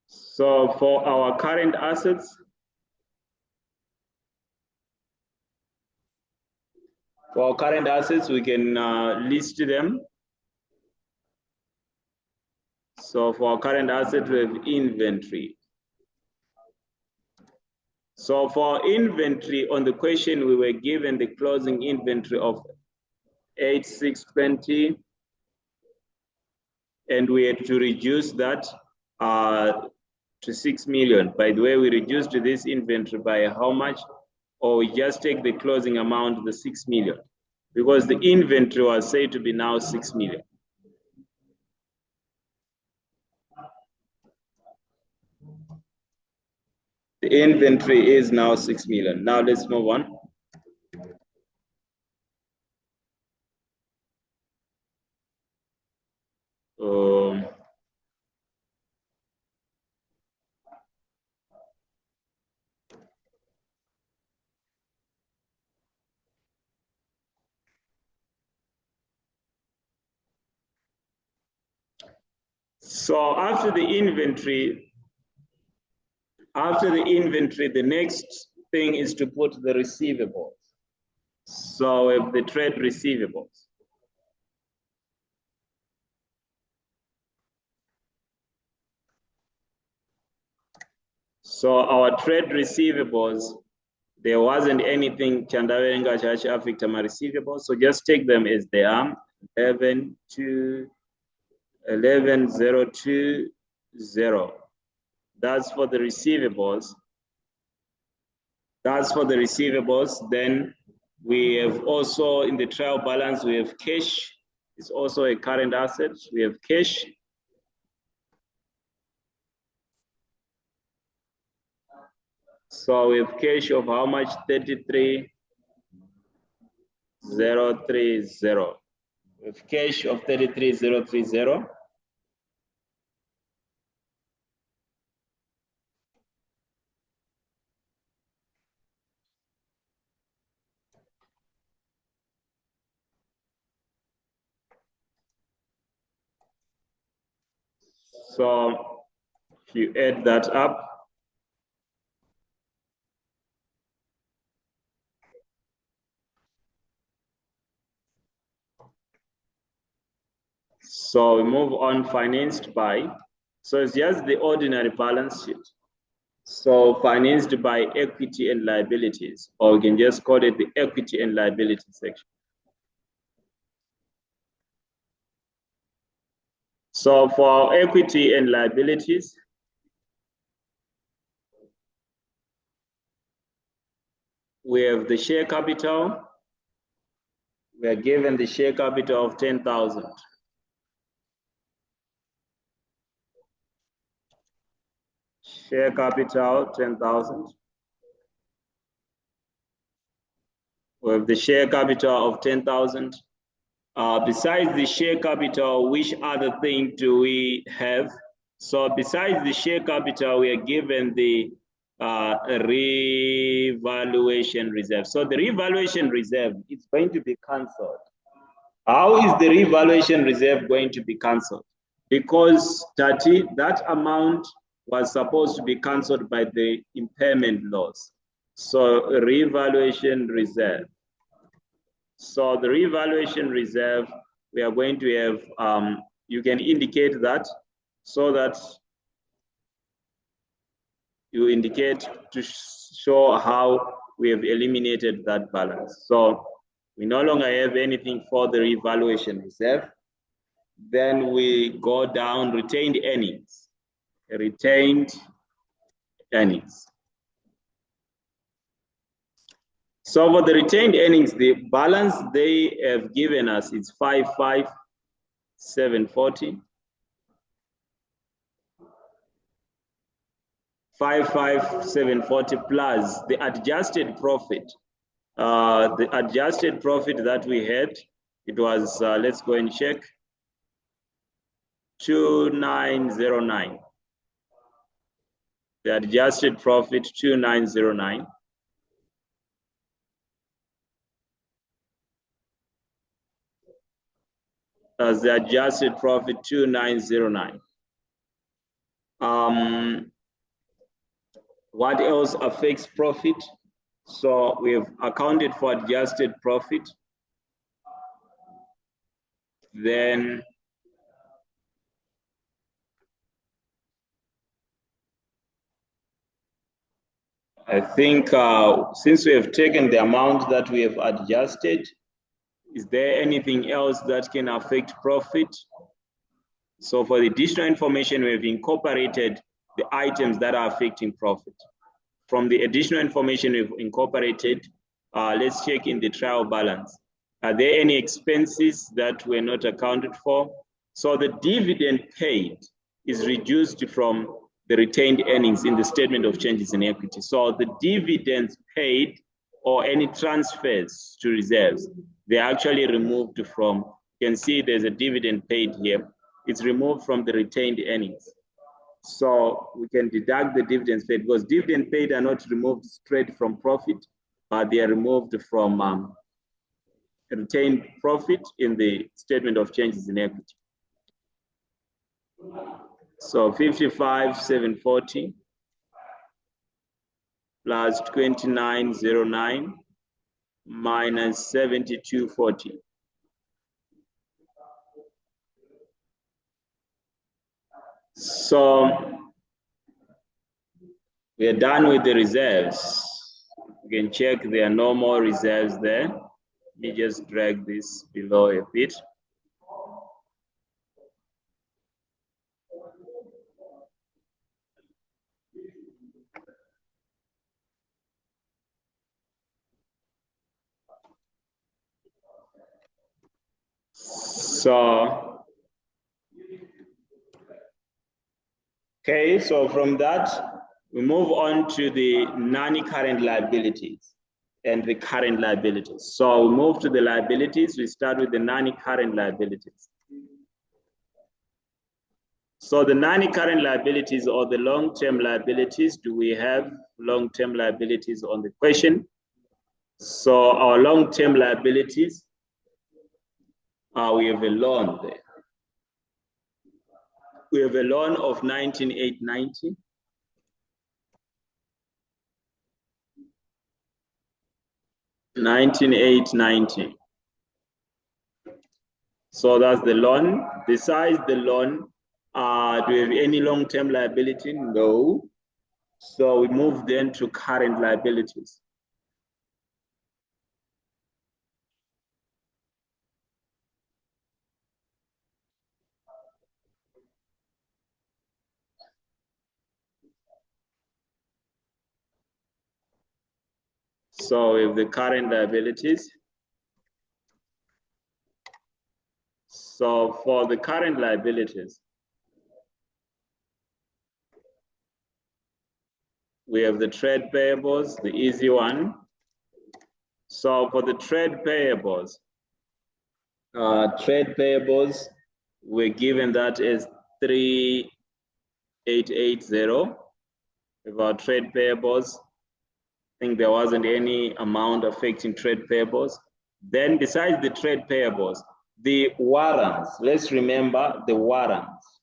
So for our current assets, we can list them. So for our current assets, we have inventory. So for inventory, on the question, we were given the closing inventory of 8620, and we had to reduce that to 6 million. By the way, we reduced this inventory by how much? Or we just take the closing amount, the 6 million, because the inventory was said to be now 6 million. The inventory is now 6 million. Now let's move on. So after the inventory, the next thing is to put the receivables. So we have the trade receivables. So our trade receivables, there wasn't anything Chandavenga Church affect my receivables, so just take them as they are. 11,020. That's for the receivables. That's for the receivables. Then we have also in the trial balance, we have cash. It's also a current asset. We have cash. So we have cash of how much? 33,030. We have cash of 33,030. So if you add that up, so we move on, financed by. So it's just the ordinary balance sheet. So financed by equity and liabilities, or we can just call it the equity and liability section. So for equity and liabilities, we have the share capital. We are given the share capital of 10,000. Share capital, 10,000. We have the share capital of 10,000. Besides the share capital, which other thing do we have? So besides the share capital, we are given the revaluation reserve. So the revaluation reserve is going to be cancelled. How is the revaluation reserve going to be cancelled? Because that amount was supposed to be cancelled by the impairment loss. So revaluation reserve. So the revaluation reserve, we are going to have, you can indicate that so that you indicate to show how we have eliminated that balance. So we no longer have anything for the revaluation reserve. Then we go down, retained earnings. Retained earnings. So for the retained earnings, the balance they have given us is 55,740. 55,740 plus the adjusted profit. The adjusted profit that we had, it was, let's go and check, 2,909. The adjusted profit, 2,909. As the adjusted profit, 2,909. What else affects profit? So we have accounted for adjusted profit. Then I think since we have taken the amount that we have adjusted, is there anything else that can affect profit? So for the additional information, we have incorporated the items that are affecting profit. From the additional information we've incorporated, let's check in the trial balance. Are there any expenses that were not accounted for? So the dividend paid is reduced from the retained earnings in the statement of changes in equity. So the dividends paid or any transfers to reserves, they're actually removed from, you can see there's a dividend paid here. It's removed from the retained earnings. So we can deduct the dividends paid because dividend paid are not removed straight from profit, but they are removed from retained profit in the statement of changes in equity. So 55,740 plus 2909 minus 7240. So We are done with the reserves. You can check their normal reserves there. Let me just drag this below a bit. So, okay, so from that, we move on to the non-current liabilities and the current liabilities. So we move to the liabilities. We start with the non-current liabilities. So the non-current liabilities or the long-term liabilities, do we have long-term liabilities on the question? So our long-term liabilities, we have a loan there. We have a loan of 19,890. So that's the loan. Besides the loan, do we have any long-term liability? No. So we move then to current liabilities. So we have the current liabilities. So for the current liabilities, we have the trade payables, the easy one. So for the trade payables, we're given that as 3,880. With our trade payables, I think there wasn't any amount affecting trade payables. Then besides the trade payables, the warrants, let's remember the warrants,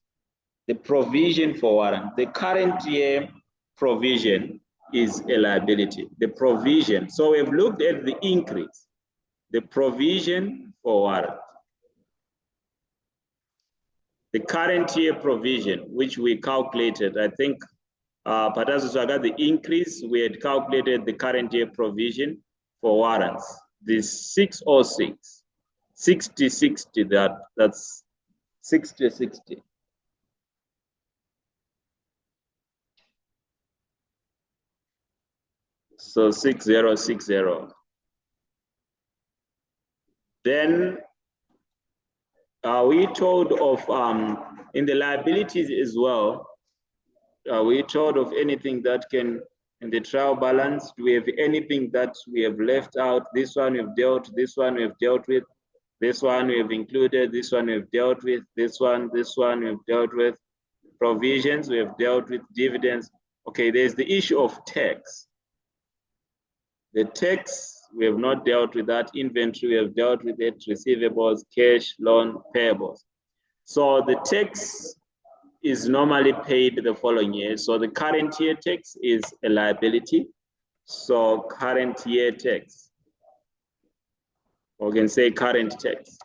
the provision for warrants. The current year provision is a liability, the provision. So we've looked at the increase, the provision for warrant. The current year provision, which we calculated, I think, Patazo Swaga, the increase, we had calculated the current year provision for warrants. The 606, 60, that's 60. So 6060. Then we told of, in the liabilities as well, we told of anything that can, in the trial balance, do we have anything that we have left out? This one we've dealt, this one we've dealt with, this one we've included, this one we've dealt with, this one we've dealt with. Provisions, we have dealt with. Dividends. Okay, there's the issue of tax. The tax, we have not dealt with that. Inventory, we have dealt with it. Receivables, cash, loan, payables. So the tax is normally paid the following year. So the current year tax is a liability. So current year tax, or we can say current tax.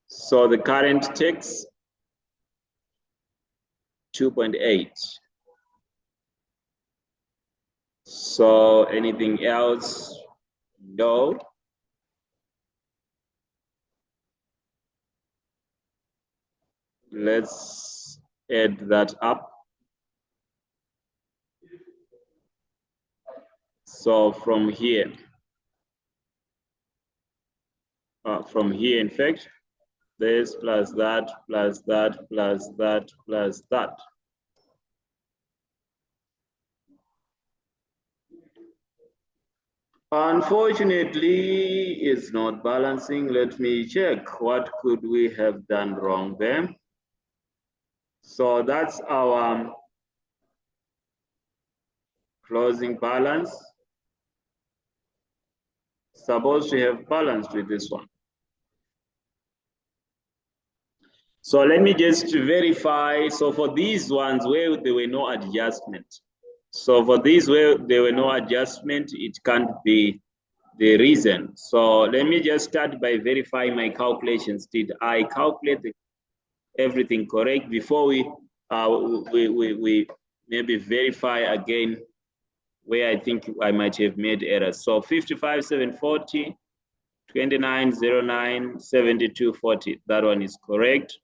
So the current tax, 2.8. So anything else? No. Let's add that up. So from here, in fact, this plus that, plus that, plus that, plus that. Unfortunately, it's not balancing. Let me check. What could we have done wrong there? So that's our closing balance. Supposed to have balanced with this one. So let me just verify. So for these ones where there were no adjustment. So for these where there were no adjustment, it can't be the reason. So let me just start by verifying my calculations. Did I calculate everything correct before we we maybe verify again where I think I might have made errors. So 55,740, 2909, 7240. That one is correct.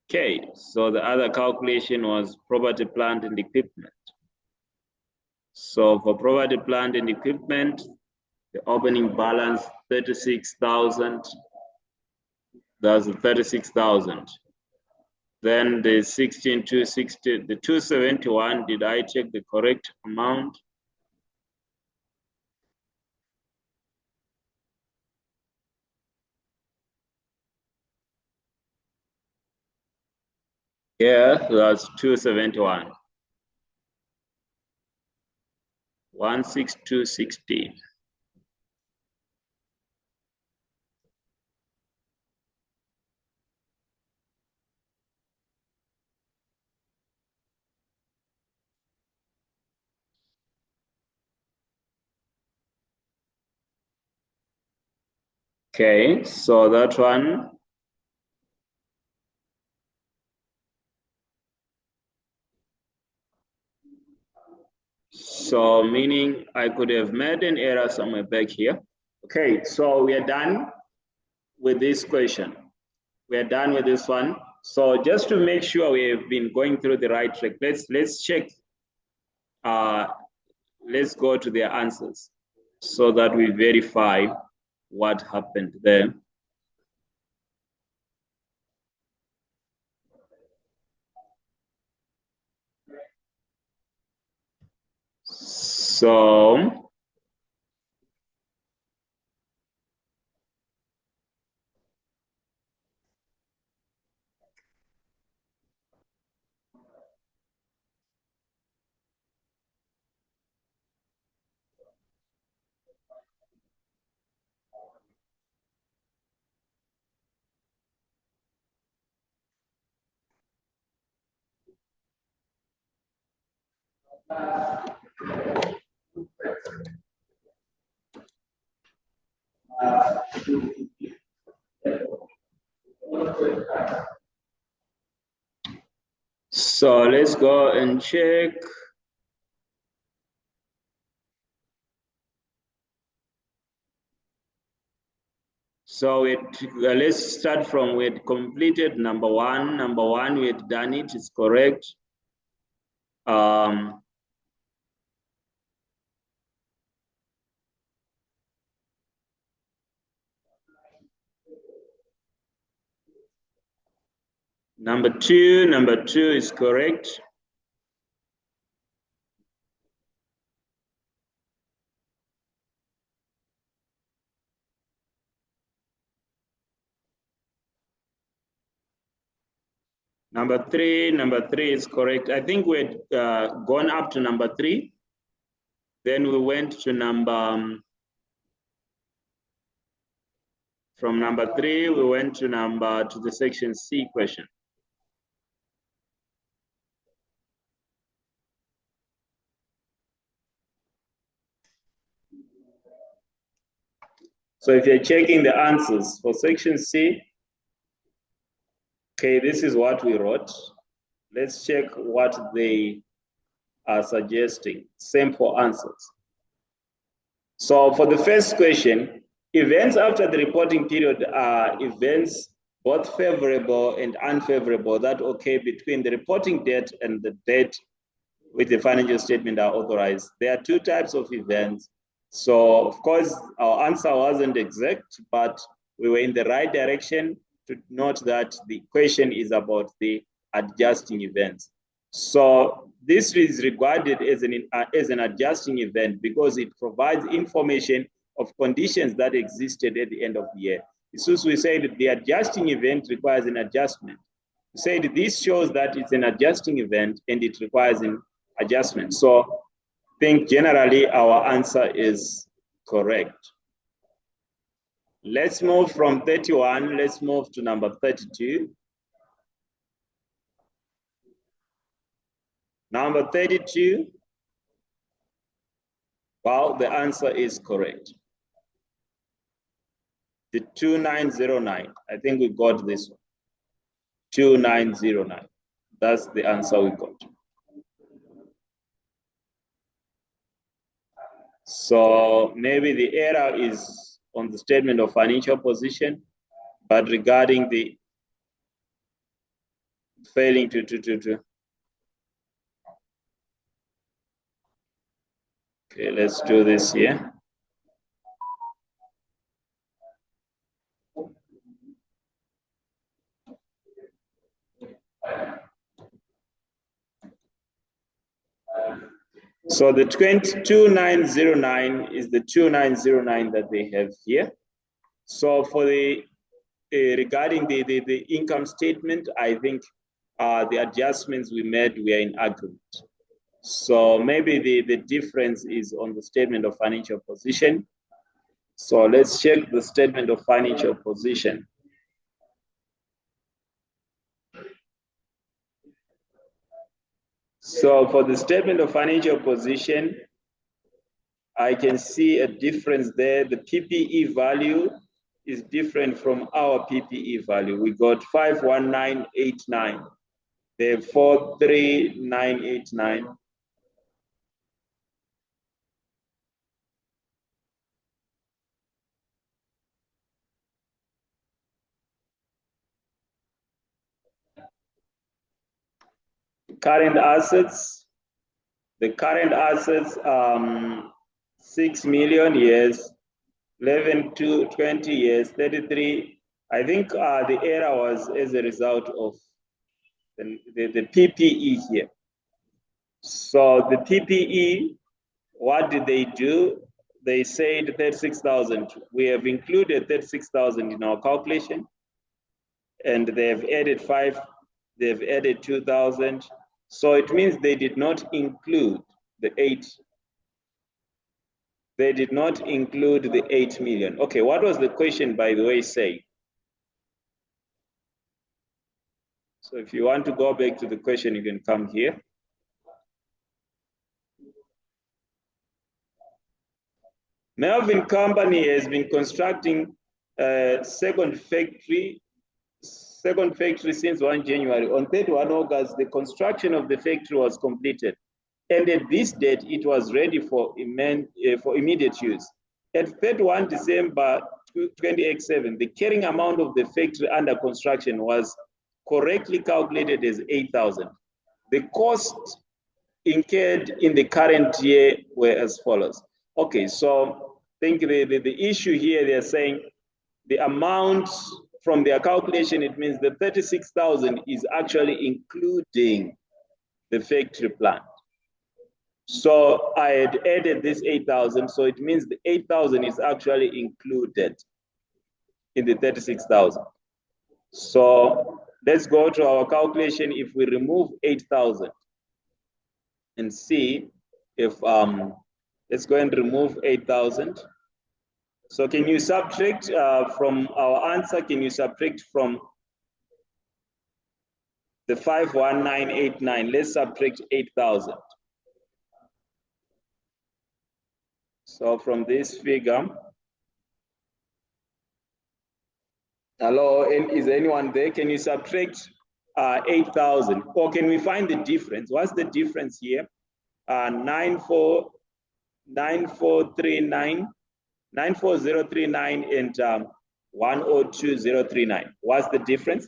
Okay, so the other calculation was property, plant, and equipment. So for property, plant, and equipment, the opening balance 36,000. That's 36,000. Then the 16,260, the 271. Did I check the correct amount? Yeah, that's 271. 16260. Okay, so that one. So meaning I could have made an error somewhere back here. Okay, so we are done with this question. We are done with this one. So just to make sure we have been going through the right track, let's check. Let's go to their answers so that we verify what happened there. So let's go and check. So let's start from we had completed number one. Number one, we had done it, it's correct. Number two is correct. Number three is correct. I think we had gone up to number three. Then we went to from number three, we went to the section C question. So if you're checking the answers for section C, okay, this is what we wrote. Let's check what they are suggesting. Same for answers. So for the first question, events after the reporting period are events both favorable and unfavorable that occur between the reporting date and the date which the financial statement are authorized. There are two types of events. So of course, our answer wasn't exact, but we were in the right direction to note that the question is about the adjusting events. So this is regarded as an adjusting event because it provides information of conditions that existed at the end of the year. Since we said the adjusting event requires an adjustment, we said this shows that it's an adjusting event and it requires an adjustment. So I think generally our answer is correct. Let's move from 31, let's move to number 32. Number 32, well, the answer is correct. The 2909. I think we got this one. 2909. That's the answer we got. So maybe the error is on the statement of financial position, but regarding the failing to okay, let's do this here. So the 2909 is the 2909 that they have here. So for the regarding the income statement, I think the adjustments we made were in agreement. So maybe the difference is on the statement of financial position. So let's check the statement of financial position. So for the statement of financial position, I can see a difference there. The PPE value is different from our PPE value. We got 51989. They have 43989. Current assets, the current assets, 6 million, yes. 11 to 20 years, 33. I think the error was as a result of the PPE here. So the PPE, what did they do? They said 36,000. We have included 36,000 in our calculation, and they have added 5, they've added 2,000. So it means they did not include the 8. They did not include the 8 million. Okay, what was the question, by the way, say? So if you want to go back to the question, you can come here. Melvin Company has been constructing a second factory since 1 January. On 31 August, the construction of the factory was completed. And at this date, it was ready for immediate use. At 31 December 2087, the carrying amount of the factory under construction was correctly calculated as 8,000. The cost incurred in the current year were as follows. Okay, so I think the issue here, they're saying the amount from their calculation, it means the 36,000 is actually including the factory plant. So I had added this 8,000, so it means the 8,000 is actually included in the 36,000. So let's go to our calculation. If we remove 8,000 and see if, let's go and remove 8,000. So can you subtract from our answer, can you subtract from the 51989, let's subtract 8,000. So from this figure, hello, is anyone there? Can you subtract 8,000? Or can we find the difference? What's the difference here? 94039 and 102039. What's the difference?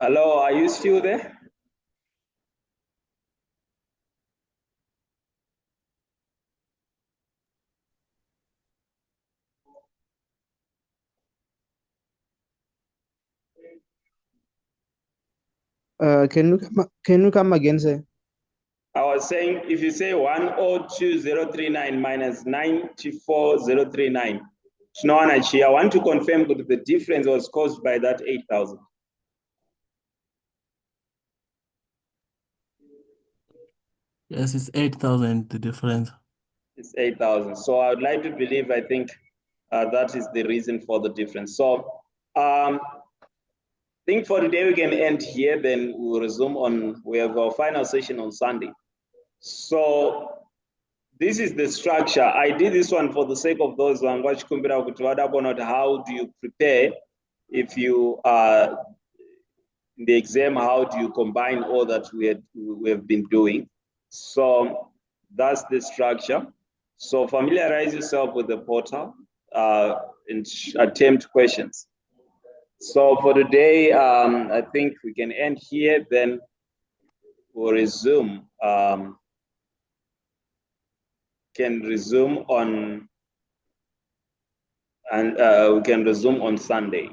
Hello, are you still there? Can you come again, sir? I was saying, if you say 102039 minus 94039, I want to confirm that the difference was caused by that 8,000. Yes, it's 8,000, the difference. It's 8,000. So I would like to believe, I think that is the reason for the difference. So I think for today we can end here, then we'll resume on, we have our final session on Sunday. So this is the structure. I did this one for the sake of those who are how do you prepare if you are in the exam, how do you combine all that we have been doing? So that's the structure. So familiarize yourself with the portal and attempt questions. So for today, I think we can end here, then we'll resume. Can resume on, and we can resume on Sunday.